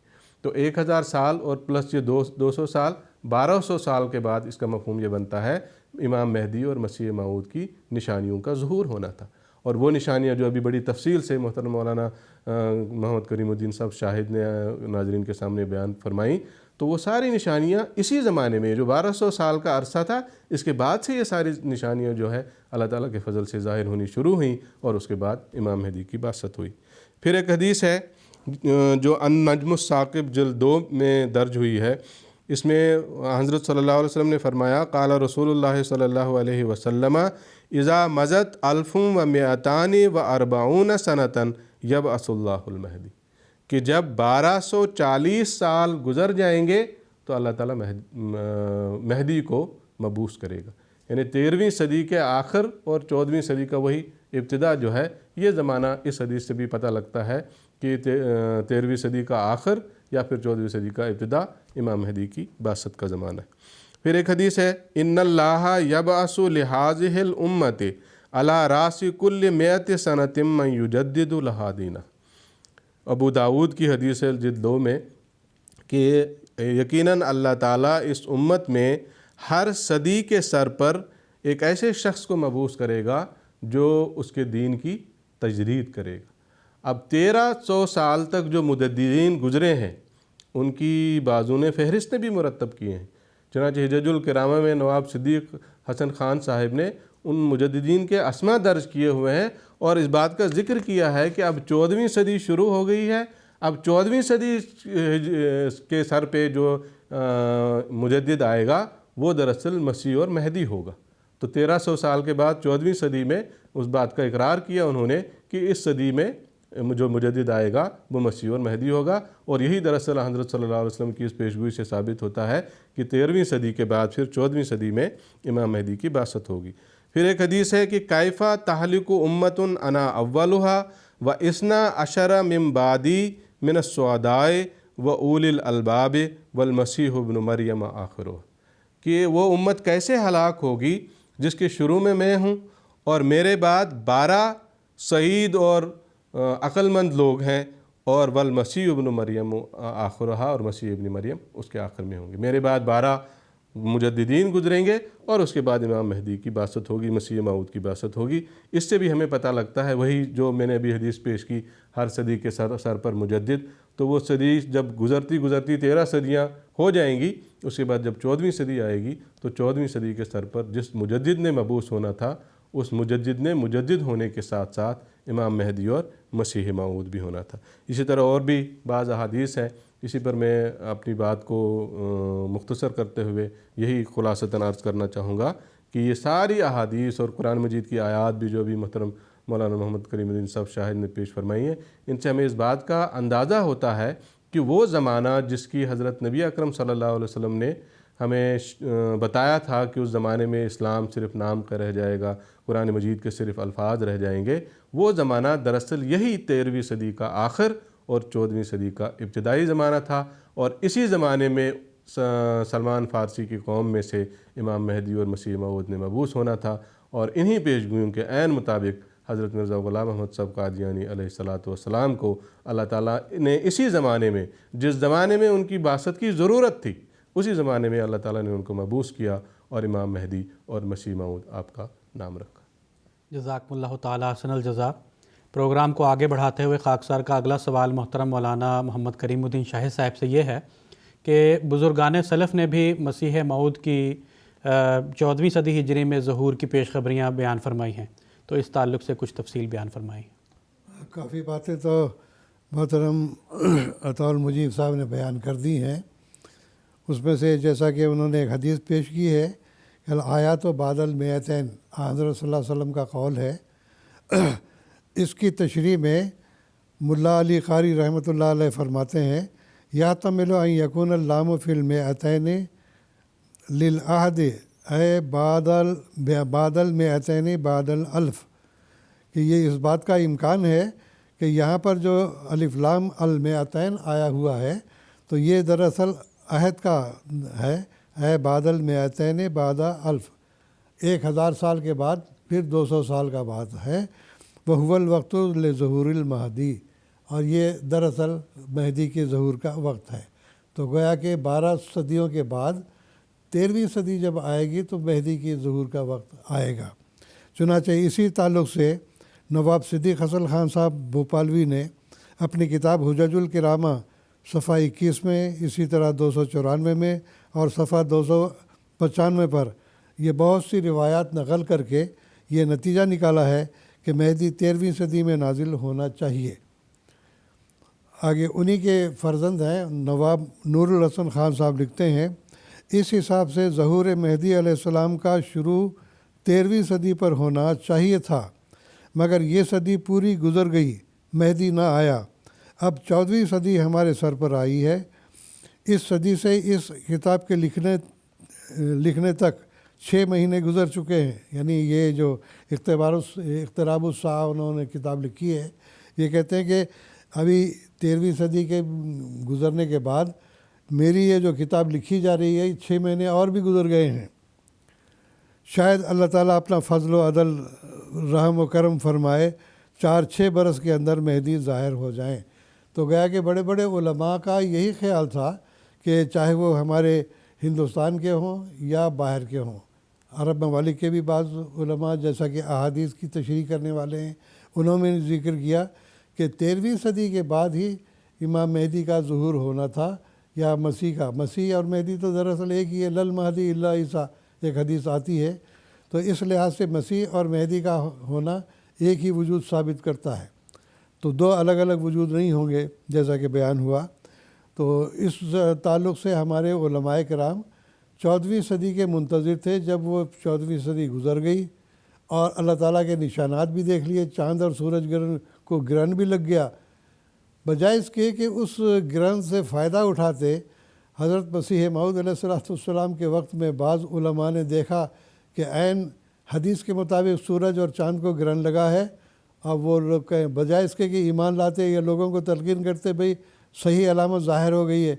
تو 1000 سال اور پلس یہ 200 سال، 1200 سال کے بعد اس کا مفہوم یہ بنتا ہے امام مہدی اور مسیح موعود کی نشانیوں کا ظہور ہونا تھا۔ اور وہ نشانیاں جو ابھی بڑی تفصیل سے محترم مولانا محمد کریم الدین صاحب شاہد نے ناظرین کے سامنے بیان فرمائیں، تو وہ ساری نشانیاں اسی زمانے میں جو 1200 سال کا عرصہ تھا، اس کے بعد سے یہ ساری نشانیاں جو ہے اللہ تعالیٰ کے فضل سے ظاہر ہونی شروع ہوئیں، اور اس کے بعد امام مہدی کی بعثت ہوئی۔ پھر ایک حدیث ہے جو النجم الثاقب جلد 2 میں درج ہوئی ہے، اس میں حضرت صلی اللہ علیہ وسلم نے فرمایا قال رسول اللہ صلی اللہ علیہ وسلم اذا مضت 1240 سنۃ یبعث اللہ المہدی، کہ جب 1240 سال گزر جائیں گے تو اللہ تعالیٰ مہدی کو مبعوث کرے گا۔ یعنی 13ویں صدی کے آخر اور 14ویں صدی کا وہی ابتدا جو ہے، یہ زمانہ اس حدیث سے بھی پتہ لگتا ہے کہ 13ویں صدی کا آخر یا پھر 14ویں صدی کا ابتدا امام مہدی کی بعثت کا زمانہ ہے۔ پھر ایک حدیث ہے ان اللہ یبعث لہذہ الامت علی راس کل 100 سنۃ من یجدد لہا دینہ۔ ابو داود کی حدیث ہے جلد 2 میں کہ یقیناً اللہ تعالیٰ اس امت میں ہر صدی کے سر پر ایک ایسے شخص کو مبعوث کرے گا جو اس کے دین کی تجدید کرے گا۔ اب 1300 سال تک جو مجددین گزرے ہیں ان کی بازون فہرست بھی مرتب کیے ہیں۔ چنانچہ حجج الکرامہ میں نواب صدیق حسن خان صاحب نے ان مجددین کے اسماء درج کیے ہوئے ہیں، اور اس بات کا ذکر کیا ہے کہ اب 14ویں صدی شروع ہو گئی ہے، اب 14ویں صدی کے سر پہ جو مجدد آئے گا وہ دراصل مسیح اور مہدی ہوگا۔ تو 1300 سال کے بعد 14ویں صدی میں اس بات کا اقرار کیا انہوں نے کہ اس صدی میں جو مجدد آئے گا وہ مسیح اور مہدی ہوگا، اور یہی دراصل حضرت صلی اللہ علیہ وسلم کی اس پیشگوئی سے ثابت ہوتا ہے کہ 13ویں صدی کے بعد پھر 14ویں صدی میں امام مہدی کی بعثت ہوگی۔ پھر ایک حدیث ہے کہ کیفا تہلک امت انا اولھا و اثنا عشر من بعدی من السعداء و اولی الالباب والمسیح ابن مریم آخرہ، کہ وہ امت کیسے ہلاک ہوگی جس کے شروع میں ہوں، اور میرے بعد 12 سعید اور عقل مند لوگ ہیں، اور والمسیح ابن مریم آخرہ، اور مسیح ابن مریم اس کے آخر میں ہوں گے۔ میرے بعد 12 مجددین گزریں گے، اور اس کے بعد امام مہدی کی بعثت ہوگی، مسیح موعود کی بعثت ہوگی۔ اس سے بھی ہمیں پتہ لگتا ہے وہی جو میں نے ابھی حدیث پیش کی، ہر صدی کے سر پر مجدد، تو وہ صدی جب گزرتی 13 صدیاں ہو جائیں گی، اس کے بعد جب 14ویں صدی آئے گی تو 14ویں صدی کے سر پر جس مجدد نے مبعوث ہونا تھا، اس مجدد نے مجدد ہونے کے ساتھ ساتھ امام مہدی اور مسیح موعود بھی ہونا تھا۔ اسی طرح اور بھی بعض احادیث ہیں، اسی پر میں اپنی بات کو مختصر کرتے ہوئے یہی خلاصتاً عرض کرنا چاہوں گا کہ یہ ساری احادیث اور قرآن مجید کی آیات بھی جو ابھی محترم مولانا محمد کریم الدین صاحب شاہد نے پیش فرمائی ہیں، ان سے ہمیں اس بات کا اندازہ ہوتا ہے کہ وہ زمانہ جس کی حضرت نبی اکرم صلی اللہ علیہ وسلم نے ہمیں بتایا تھا کہ اس زمانے میں اسلام صرف نام کا رہ جائے گا، قرآن مجید کے صرف الفاظ رہ جائیں گے، وہ زمانہ دراصل یہی 13ویں صدی کا آخر اور 14ویں صدی کا ابتدائی زمانہ تھا، اور اسی زمانے میں سلمان فارسی کی قوم میں سے امام مہدی اور مسیح موعود نے مبعوث ہونا تھا، اور انہی پیشگوئیوں کے عین مطابق حضرت مرزا غلام احمد صاحب قادیانی علیہ الصلاۃ والسلام کو اللہ تعالیٰ نے اسی زمانے میں، جس زمانے میں ان کی بعثت کی ضرورت تھی، اسی زمانے میں اللہ تعالیٰ نے ان کو مبعوث کیا اور امام مہدی اور مسیح موعود آپ کا نام رکھا۔ جزاکم اللہ تعالیٰ احسن الجزا۔ پروگرام کو آگے بڑھاتے ہوئے خاکسار کا اگلا سوال محترم مولانا محمد کریم الدین شاہد صاحب سے یہ ہے کہ بزرگان سلف نے بھی مسیح موعود کی 14ویں صدی ہجری میں ظہور کی پیش خبریاں بیان فرمائی ہیں، تو اس تعلق سے کچھ تفصیل بیان فرمائی۔ کافی باتیں تو محترم عطا المجیب صاحب نے بیان کر دی ہیں، اس میں سے جیسا کہ انہوں نے ایک حدیث پیش کی ہے کہ آیات و بعد المیتین، حضرت صلی اللہ علیہ وسلم کا قول ہے۔ اس کی تشریح میں ملا علی قاری رحمۃ اللہ علیہ فرماتے ہیں یحتمل ان یکون اللام فی المیتین للعہد اے بعد المیتین بعد الالف، کہ یہ اس بات کا امکان ہے کہ یہاں پر جو الف لام المیتین آیا ہوا ہے تو یہ دراصل عہد کا ہے، اے بعد المیتین بعد الف، 1000 سال کے بعد پھر 200 سال کا بعد ہے۔ وہو الوقت لظہور المہدی، اور یہ دراصل مہدی کے ظہور کا وقت ہے۔ تو گویا کہ 12 صدیوں کے بعد 13ویں صدی جب آئے گی تو مہدی کے ظہور کا وقت آئے گا۔ چنانچہ اسی تعلق سے نواب صدیق حسن خان صاحب بھوپالوی نے اپنی کتاب حجج الکرامہ صفحہ 21 میں، اسی طرح 294 میں اور صفحہ 295 پر یہ بہت سی روایات نقل کر کے یہ نتیجہ نکالا ہے کہ مہدی 13ویں صدی میں نازل ہونا چاہیے۔ آگے انہی کے فرزند ہیں نواب نور الحسن خان صاحب لکھتے ہیں اس حساب سے ظہور مہدی علیہ السلام کا شروع 13ویں صدی پر ہونا چاہیے تھا، مگر یہ صدی پوری گزر گئی، مہدی نہ آیا۔ اب 14ویں صدی ہمارے سر پر آئی ہے۔ اس صدی سے اس کتاب کے لکھنے تک 6 مہینے گزر چکے ہیں، یعنی یہ جو اقتراب الساعہ انہوں نے کتاب لکھی ہے، یہ کہتے ہیں کہ ابھی 13ویں صدی کے گزرنے کے بعد میری یہ جو کتاب لکھی جا رہی ہے 6 مہینے اور بھی گزر گئے ہیں۔ شاید اللہ تعالیٰ اپنا فضل و عدل رحم و کرم فرمائے 4-6 برس کے اندر مہدی ظاہر ہو جائیں۔ تو گیا کہ بڑے بڑے علماء کا یہی خیال تھا کہ چاہے وہ ہمارے ہندوستان کے ہوں یا باہر کے ہوں، عرب ممالک کے بھی بعض علماء جیسا کہ احادیث کی تشریح کرنے والے ہیں، انہوں نے ذکر کیا کہ 13ویں صدی کے بعد ہی امام مہدی کا ظہور ہونا تھا، یا مسیح کا۔ مسیح اور مہدی تو دراصل ایک ہی ہے، لل مہدی الا عیسیٰ ایک حدیث آتی ہے، تو اس لحاظ سے مسیح اور مہدی کا ہونا ایک ہی وجود ثابت کرتا ہے، تو 2 الگ الگ وجود نہیں ہوں گے جیسا کہ بیان ہوا۔ تو اس تعلق سے ہمارے علماء کرام 14ویں صدی کے منتظر تھے۔ جب وہ 14ویں صدی گزر گئی اور اللہ تعالیٰ کے نشانات بھی دیکھ لیے، چاند اور سورج کو گرہن بھی لگ گیا، بجائے اس کے کہ اس گرہن سے فائدہ اٹھاتے، حضرت مسیح موعود علیہ السلام کے وقت میں بعض علماء نے دیکھا کہ عین حدیث کے مطابق سورج اور چاند کو گرہن لگا ہے، اب وہ لوگ کہیں بجائے اس کے کہ ایمان لاتے یا لوگوں کو تلقین کرتے بھئی صحیح علامت ظاہر ہو گئی ہے،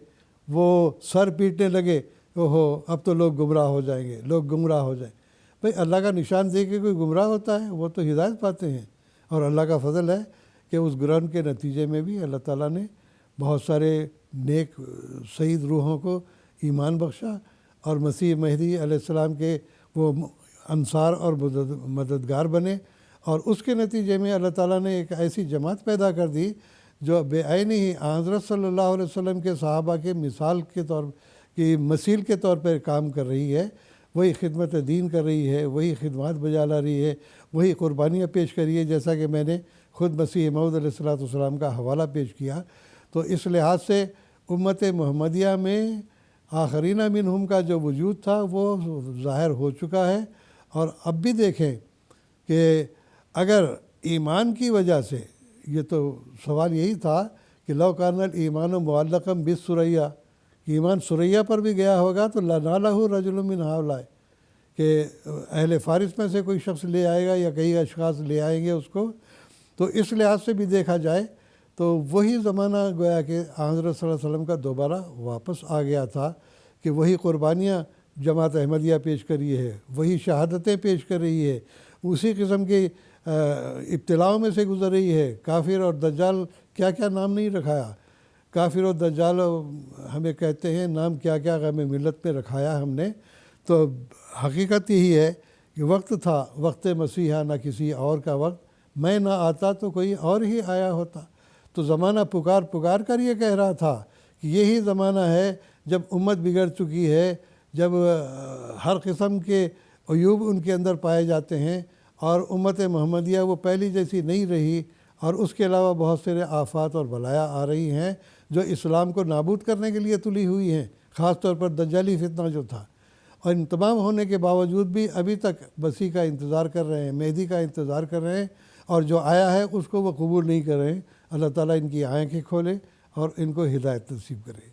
وہ سر پیٹنے لگے، اوہو اب تو لوگ گمراہ ہو جائیں گے، لوگ گمراہ ہو جائیں۔ بھئی اللہ کا نشان دیکھ کے کوئی گمراہ ہوتا ہے؟ وہ تو ہدایت پاتے ہیں، اور اللہ کا فضل ہے کہ اس گرہن کے نتیجے میں بھی اللہ تعالیٰ نے بہت سارے نیک سعید روحوں کو ایمان بخشا، اور مسیح مہدی علیہ السلام کے وہ انصار اور مددگار بنے، اور اس کے نتیجے میں اللہ تعالیٰ نے ایک ایسی جماعت پیدا کر دی جو بے عین ہی حضرت صلی اللہ علیہ وسلم کے صحابہ کے مثال کے طور کی مثیل کے طور پر کام کر رہی ہے، وہی خدمت دین کر رہی ہے، وہی خدمات بجا لا رہی ہے، وہی قربانیاں پیش کر رہی ہے، جیسا کہ میں نے خود مسیح موعود علیہ السلام کا حوالہ پیش کیا۔ تو اس لحاظ سے امت محمدیہ میں آخرین منہم کا جو وجود تھا وہ ظاہر ہو چکا ہے، اور اب بھی دیکھیں کہ اگر ایمان کی وجہ سے، یہ تو سوال یہی تھا کہ لو کان الایمان معلقا بالثریہ، ایمان ثریہ پر بھی گیا ہوگا تو لنالہ رجل من ہؤلاء، کہ اہل فارس میں سے کوئی شخص لے آئے گا یا کئی اشخاص لے آئیں گے اس کو۔ تو اس لحاظ سے بھی دیکھا جائے تو وہی زمانہ گویا کہ حضرت صلی اللہ علیہ وسلم کا دوبارہ واپس آ گیا تھا، کہ وہی قربانیاں جماعت احمدیہ پیش کر رہی ہے، وہی شہادتیں پیش کر رہی ہے، اسی قسم کی ابتلاؤں میں سے گزر رہی ہے۔ کافر اور دجال کیا کیا نام نہیں رکھایا، کافر و دجال ہمیں کہتے ہیں نام کیا کیا ہمیں ملت میں رکھایا ہم نے، تو حقیقت یہی ہے کہ وقت تھا، وقت مسیحا نہ کسی اور کا وقت، میں نہ آتا تو کوئی اور ہی آیا ہوتا۔ تو زمانہ پکار پکار کر یہ کہہ رہا تھا کہ یہی زمانہ ہے جب امت بگڑ چکی ہے، جب ہر قسم کے عیوب ان کے اندر پائے جاتے ہیں، اور امت محمدیہ وہ پہلی جیسی نہیں رہی، اور اس کے علاوہ بہت سارے آفات اور بلایا آ رہی ہیں جو اسلام کو نابود کرنے کے لیے تلی ہوئی ہیں، خاص طور پر دجالی فتنہ جو تھا۔ اور ان تمام ہونے کے باوجود بھی ابھی تک مسیح کا انتظار کر رہے ہیں، مہدی کا انتظار کر رہے ہیں، اور جو آیا ہے اس کو وہ قبول نہیں کر رہے ہیں۔ اللہ تعالیٰ ان کی آنکھیں کھولے اور ان کو ہدایت نصیب کرے۔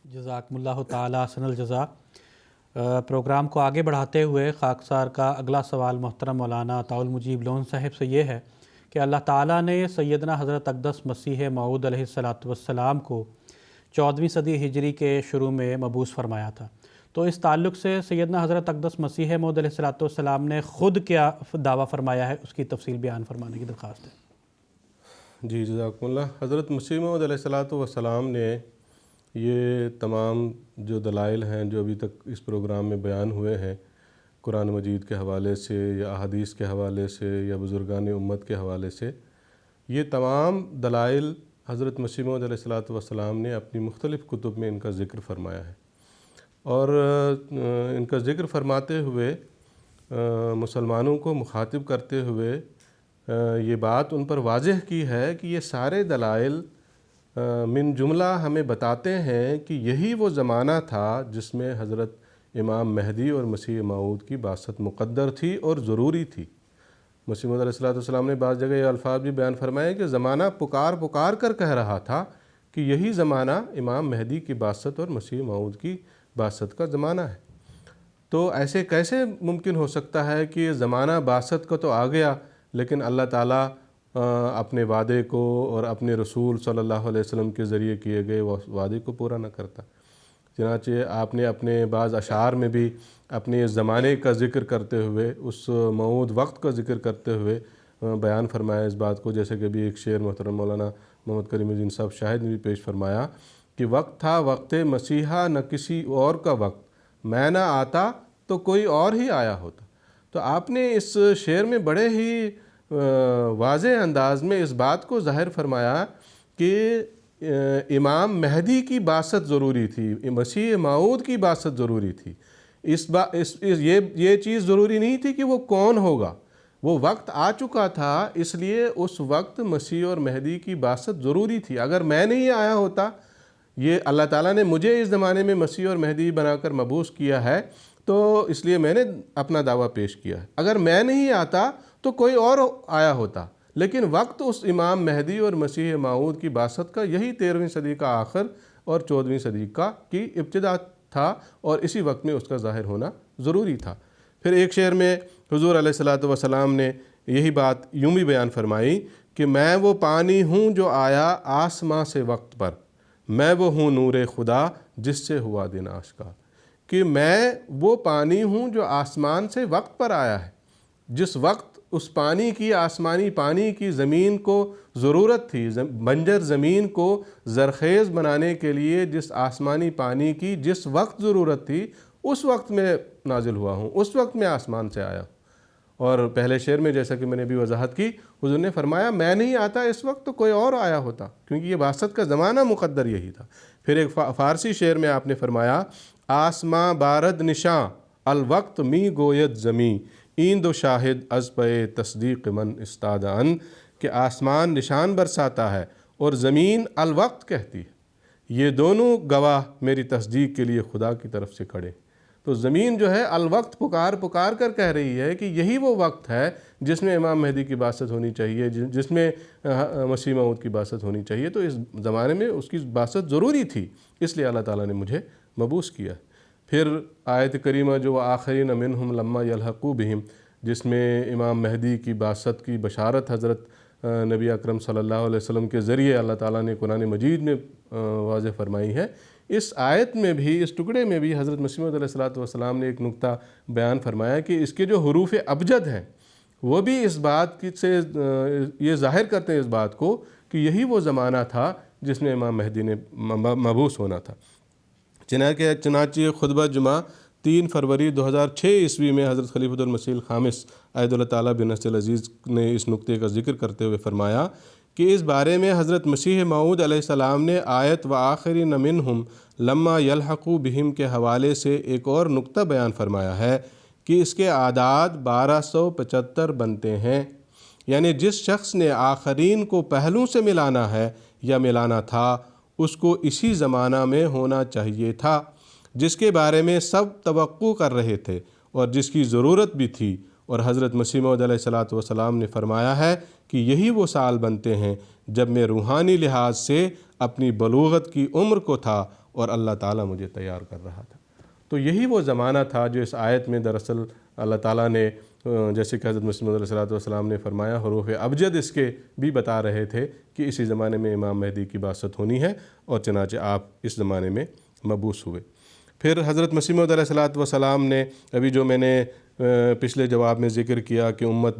جزاکم اللہ تعالیٰ احسن الجزا۔ پروگرام کو آگے بڑھاتے ہوئے خاکسار کا اگلا سوال محترم مولانا عطاء المجیب لون صاحب سے یہ ہے کہ اللہ تعالیٰ نے سیدنا حضرت اقدس مسیح موعود علیہ السلام کو 14ویں صدی ہجری کے شروع میں مبعوث فرمایا تھا، تو اس تعلق سے سیدنا حضرت اقدس مسیح موعود علیہ السلام نے خود کیا دعویٰ فرمایا ہے، اس کی تفصیل بیان فرمانے کی درخواست ہے۔ جی جزاکم اللہ۔ حضرت مسیح موعود علیہ السلام نے یہ تمام جو دلائل ہیں جو ابھی تک اس پروگرام میں بیان ہوئے ہیں، قرآن مجید کے حوالے سے یا احادیث کے حوالے سے یا بزرگان امت کے حوالے سے، یہ تمام دلائل حضرت مسیح موعود علیہ السلام نے اپنی مختلف کتب میں ان کا ذکر فرمایا ہے، اور ان کا ذکر فرماتے ہوئے مسلمانوں کو مخاطب کرتے ہوئے یہ بات ان پر واضح کی ہے کہ یہ سارے دلائل من جملہ ہمیں بتاتے ہیں کہ یہی وہ زمانہ تھا جس میں حضرت امام مہدی اور مسیح موعود کی بعثت مقدر تھی اور ضروری تھی۔ مسیح موعود علیہ السلام نے بعض جگہ یہ الفاظ بھی بیان فرمائے کہ زمانہ پکار پکار کر کہہ رہا تھا کہ یہی زمانہ امام مہدی کی بعثت اور مسیح موعود کی بعثت کا زمانہ ہے۔ تو ایسے کیسے ممکن ہو سکتا ہے کہ زمانہ بعثت کا تو آ گیا، لیکن اللہ تعالیٰ اپنے وعدے کو اور اپنے رسول صلی اللہ علیہ وسلم کے ذریعے کیے گئے وعدے کو پورا نہ کرتا؟ چنانچہ آپ نے اپنے بعض اشعار میں بھی اپنے زمانے کا ذکر کرتے ہوئے، اس موعود وقت کا ذکر کرتے ہوئے بیان فرمایا اس بات کو، جیسے کہ بھی ایک شعر محترم مولانا محمد کریم الدین صاحب شاہد نے بھی پیش فرمایا کہ وقت تھا وقت مسیحا نہ کسی اور کا وقت، میں نہ آتا تو کوئی اور ہی آیا ہوتا۔ تو آپ نے اس شعر میں بڑے ہی واضح انداز میں اس بات کو ظاہر فرمایا کہ امام مہدی کی بعثت ضروری تھی، مسیح موعود کی بعثت ضروری تھی۔ یہ چیز ضروری نہیں تھی کہ وہ کون ہوگا، وہ وقت آ چکا تھا، اس لیے اس وقت مسیح اور مہدی کی بعثت ضروری تھی۔ اگر میں نہیں آیا ہوتا، یہ اللہ تعالیٰ نے مجھے اس زمانے میں مسیح اور مہدی بنا کر مبعوث کیا ہے، تو اس لیے میں نے اپنا دعویٰ پیش کیا ہے۔ اگر میں نہیں آتا تو کوئی اور آیا ہوتا، لیکن وقت اس امام مہدی اور مسیح موعود کی بعثت کا یہی 13ویں صدی کا آخر اور 14ویں صدی کی ابتدا تھا، اور اسی وقت میں اس کا ظاہر ہونا ضروری تھا۔ پھر ایک شعر میں حضور علیہ السلام نے یہی بات یوں بھی بیان فرمائی کہ میں وہ پانی ہوں جو آیا آسماں سے وقت پر، میں وہ ہوں نور خدا جس سے ہوا دن آشکار، کہ میں وہ پانی ہوں جو آسمان سے وقت پر آیا ہے، جس وقت اس پانی کی، آسمانی پانی کی زمین کو ضرورت تھی، بنجر زمین کو زرخیز بنانے کے لیے جس آسمانی پانی کی جس وقت ضرورت تھی، اس وقت میں نازل ہوا ہوں، اس وقت میں آسمان سے آیا ہوں۔ اور پہلے شعر میں جیسا کہ میں نے بھی وضاحت کی، حضور نے فرمایا میں نہیں آتا اس وقت تو کوئی اور آیا ہوتا، کیونکہ یہ بعثت کا زمانہ مقدر یہی تھا۔ پھر ایک فارسی شعر میں آپ نے فرمایا آسماں بارد نشاں الوقت می گوید زمیں، این دو شاہد از پہ تصدیق من استاد ان، کہ آسمان نشان برساتا ہے اور زمین الوقت کہتی ہے، یہ دونوں گواہ میری تصدیق کے لیے خدا کی طرف سے کھڑے۔ تو زمین جو ہے الوقت پکار پکار کر کہہ رہی ہے کہ یہی وہ وقت ہے جس میں امام مہدی کی بعثت ہونی چاہیے، جس میں مسیح موعود کی بعثت ہونی چاہیے، تو اس زمانے میں اس کی بعثت ضروری تھی، اس لیے اللہ تعالیٰ نے مجھے مبعوث کیا۔ پھر آیت کریمہ جو آخرین منہم لما یلحقوا بہم، جس میں امام مہدی کی بعثت کی بشارت حضرت نبی اکرم صلی اللہ علیہ وسلم کے ذریعے اللہ تعالیٰ نے قرآن مجید میں واضح فرمائی ہے، اس آیت میں بھی، اس ٹکڑے میں بھی حضرت مسیح موعود علیہ السلام نے ایک نقطہ بیان فرمایا کہ اس کے جو حروف ابجد ہیں وہ بھی اس بات سے یہ ظاہر کرتے ہیں اس بات کو کہ یہی وہ زمانہ تھا جس میں امام مہدی نے مبعوث ہونا تھا۔ چنانچہ خطبہ جمعہ 3 فروری 2006 عیسوی میں حضرت خلیفۃ المسیح الخامس اید اللہ تعالیٰ بنصر العزیز نے اس نقطے کا ذکر کرتے ہوئے فرمایا کہ اس بارے میں حضرت مسیح موعود علیہ السلام نے آیت و آخرین منہم لما یلحقوا بہم کے حوالے سے ایک اور نقطہ بیان فرمایا ہے کہ اس کے اعداد 1275 بنتے ہیں، یعنی جس شخص نے آخرین کو پہلوں سے ملانا ہے یا ملانا تھا اس کو اسی زمانہ میں ہونا چاہیے تھا جس کے بارے میں سب توقع کر رہے تھے اور جس کی ضرورت بھی تھی، اور حضرت مسیح موعود علیہ السلام نے فرمایا ہے کہ یہی وہ سال بنتے ہیں جب میں روحانی لحاظ سے اپنی بلوغت کی عمر کو تھا اور اللہ تعالیٰ مجھے تیار کر رہا تھا۔ تو یہی وہ زمانہ تھا جو اس آیت میں دراصل اللہ تعالیٰ نے، جیسے کہ حضرت مسیح موعود علیہ السلام نے فرمایا، حروف ابجد اس کے بھی بتا رہے تھے کہ اسی زمانے میں امام مہدی کی بعثت ہونی ہے، اور چنانچہ آپ اس زمانے میں مبعوث ہوئے۔ پھر حضرت مسیح موعود علیہ السلام نے، ابھی جو میں نے پچھلے جواب میں ذکر کیا کہ امت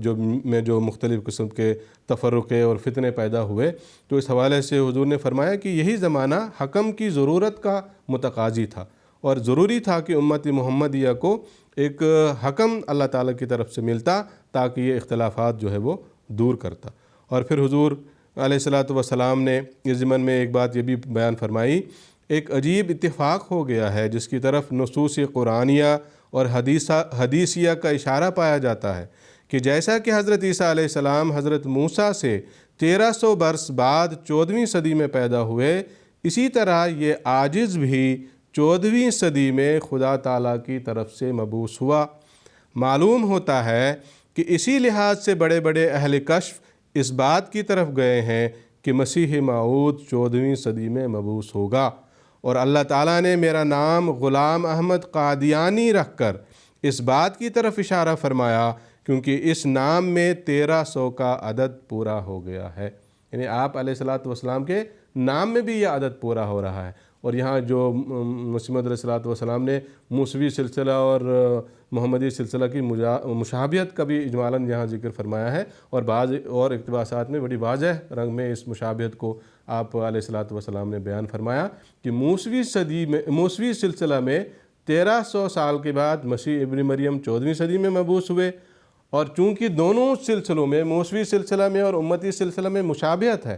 جو مختلف قسم کے تفرقے اور فتنے پیدا ہوئے، تو اس حوالے سے حضور نے فرمایا کہ یہی زمانہ حکم کی ضرورت کا متقاضی تھا، اور ضروری تھا کہ امت محمدیہ کو ایک حکم اللہ تعالیٰ کی طرف سے ملتا تاکہ یہ اختلافات جو ہے وہ دور کرتا۔ اور پھر حضور علیہ السلام نے اس ضمن میں ایک بات یہ بھی بیان فرمائی، ایک عجیب اتفاق ہو گیا ہے جس کی طرف نصوص قرآنیہ اور حدیثیہ کا اشارہ پایا جاتا ہے کہ جیسا کہ حضرت عیسیٰ علیہ السلام حضرت موسیٰ سے 1300 برس بعد 14ویں صدی میں پیدا ہوئے، اسی طرح یہ عاجز بھی 14ویں صدی میں خدا تعالیٰ کی طرف سے مبعوث ہوا۔ معلوم ہوتا ہے کہ اسی لحاظ سے بڑے بڑے اہل کشف اس بات کی طرف گئے ہیں کہ مسیح موعود 14ویں صدی میں مبعوث ہوگا، اور اللہ تعالیٰ نے میرا نام غلام احمد قادیانی رکھ کر اس بات کی طرف اشارہ فرمایا کیونکہ اس نام میں 1300 کا عدد پورا ہو گیا ہے، یعنی آپ علیہ السلام کے نام میں بھی یہ عدد پورا ہو رہا ہے۔ اور یہاں جو مسیح موعود علیہ السلام نے موسوی سلسلہ اور محمدی سلسلہ کی مشابہت کا بھی اجمالاً یہاں ذکر فرمایا ہے، اور بعض اور اقتباسات میں بڑی واضح رنگ میں اس مشابہت کو آپ علیہ السلام نے بیان فرمایا کہ موسوی سلسلہ میں 1300 سال کے بعد مسیح ابن مریم 14ویں صدی میں مبعوث ہوئے، اور چونکہ دونوں سلسلوں میں، موسوی سلسلہ میں اور امتی سلسلہ میں مشابہت ہے،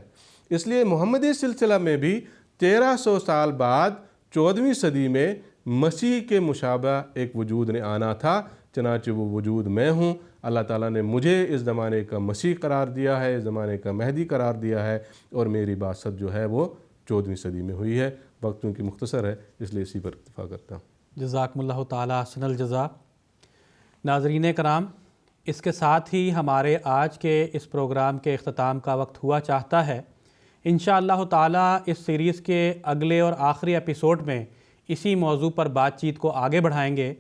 اس لیے محمدی سلسلہ میں بھی 1300 سال بعد 14ویں صدی میں مسیح کے مشابہ ایک وجود نے آنا تھا، چنانچہ وہ وجود میں ہوں۔ اللہ تعالیٰ نے مجھے اس زمانے کا مسیح قرار دیا ہے، اس زمانے کا مہدی قرار دیا ہے، اور میری بعثت جو ہے وہ 14ویں صدی میں ہوئی ہے۔ وقت چونکہ مختصر ہے اس لیے اسی پر اکتفا کرتا ہوں۔ جزاکم اللہ تعالیٰ احسن الجزا۔ ناظرین کرام، اس کے ساتھ ہی ہمارے آج کے اس پروگرام کے اختتام کا وقت ہوا چاہتا ہے۔ انشاءاللہ تعالیٰ اس سیریز کے اگلے اور آخری ایپیسوڈ میں اسی موضوع پر بات چیت کو آگے بڑھائیں گے۔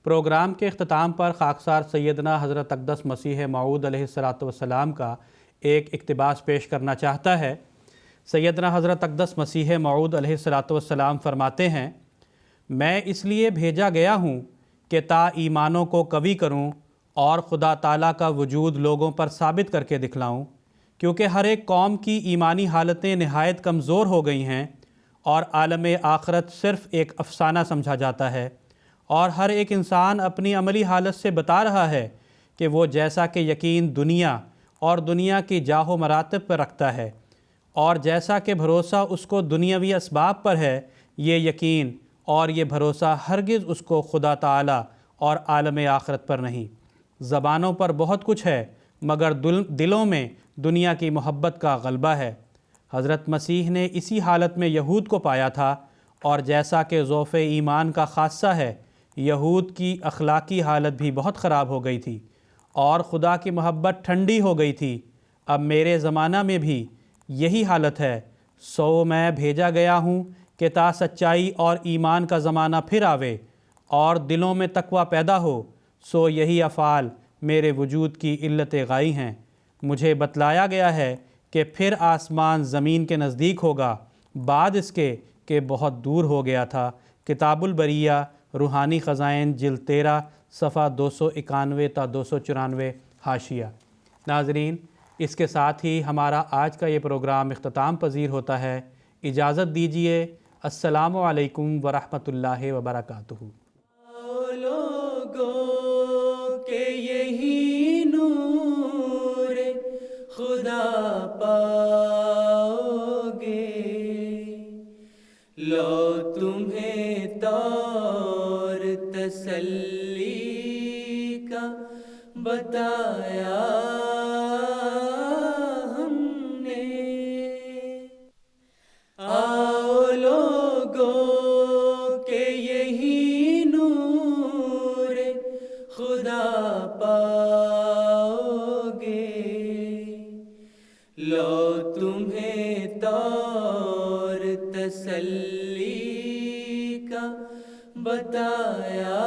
پروگرام کے اختتام پر خاکسار سیدنا حضرت اقدس مسیح موعود علیہ السلام کا ایک اقتباس پیش کرنا چاہتا ہے۔ سیدنا حضرت اقدس مسیح موعود علیہ السلام فرماتے ہیں، میں اس لیے بھیجا گیا ہوں کہ تا ایمانوں کو قوی کروں اور خدا تعالیٰ کا وجود لوگوں پر ثابت کر کے دکھلاؤں، کیونکہ ہر ایک قوم کی ایمانی حالتیں نہایت کمزور ہو گئی ہیں اور عالم آخرت صرف ایک افسانہ سمجھا جاتا ہے، اور ہر ایک انسان اپنی عملی حالت سے بتا رہا ہے کہ وہ جیسا کہ یقین دنیا اور دنیا کی جاہ و مراتب پر رکھتا ہے، اور جیسا کہ بھروسہ اس کو دنیاوی اسباب پر ہے، یہ یقین اور یہ بھروسہ ہرگز اس کو خدا تعالیٰ اور عالم آخرت پر نہیں۔ زبانوں پر بہت کچھ ہے مگر دلوں میں دنیا کی محبت کا غلبہ ہے۔ حضرت مسیح نے اسی حالت میں یہود کو پایا تھا، اور جیسا کہ ضعف ایمان کا خاصہ ہے، یہود کی اخلاقی حالت بھی بہت خراب ہو گئی تھی اور خدا کی محبت ٹھنڈی ہو گئی تھی۔ اب میرے زمانہ میں بھی یہی حالت ہے، سو میں بھیجا گیا ہوں کہ تا سچائی اور ایمان کا زمانہ پھر آوے اور دلوں میں تقوی پیدا ہو، سو یہی افعال میرے وجود کی علت غائی ہیں۔ مجھے بتلایا گیا ہے کہ پھر آسمان زمین کے نزدیک ہوگا بعد اس کے کہ بہت دور ہو گیا تھا۔ کتاب البریہ، روحانی خزائن، جلد 13، صفحہ 291 تا 294 حاشیہ۔ ناظرین، اس کے ساتھ ہی ہمارا آج کا یہ پروگرام اختتام پذیر ہوتا ہے۔ اجازت دیجیے، السلام علیکم ورحمۃ اللہ وبرکاتہ۔ لوگوں کے یہی نور خدا پاؤ گے، لو تمہیں طور تسلی کا بتایا ہم نے، آؤ لوگوں کے یہی نور خدا پاؤ گے، لو تمہیں طور تسلی کا بتایا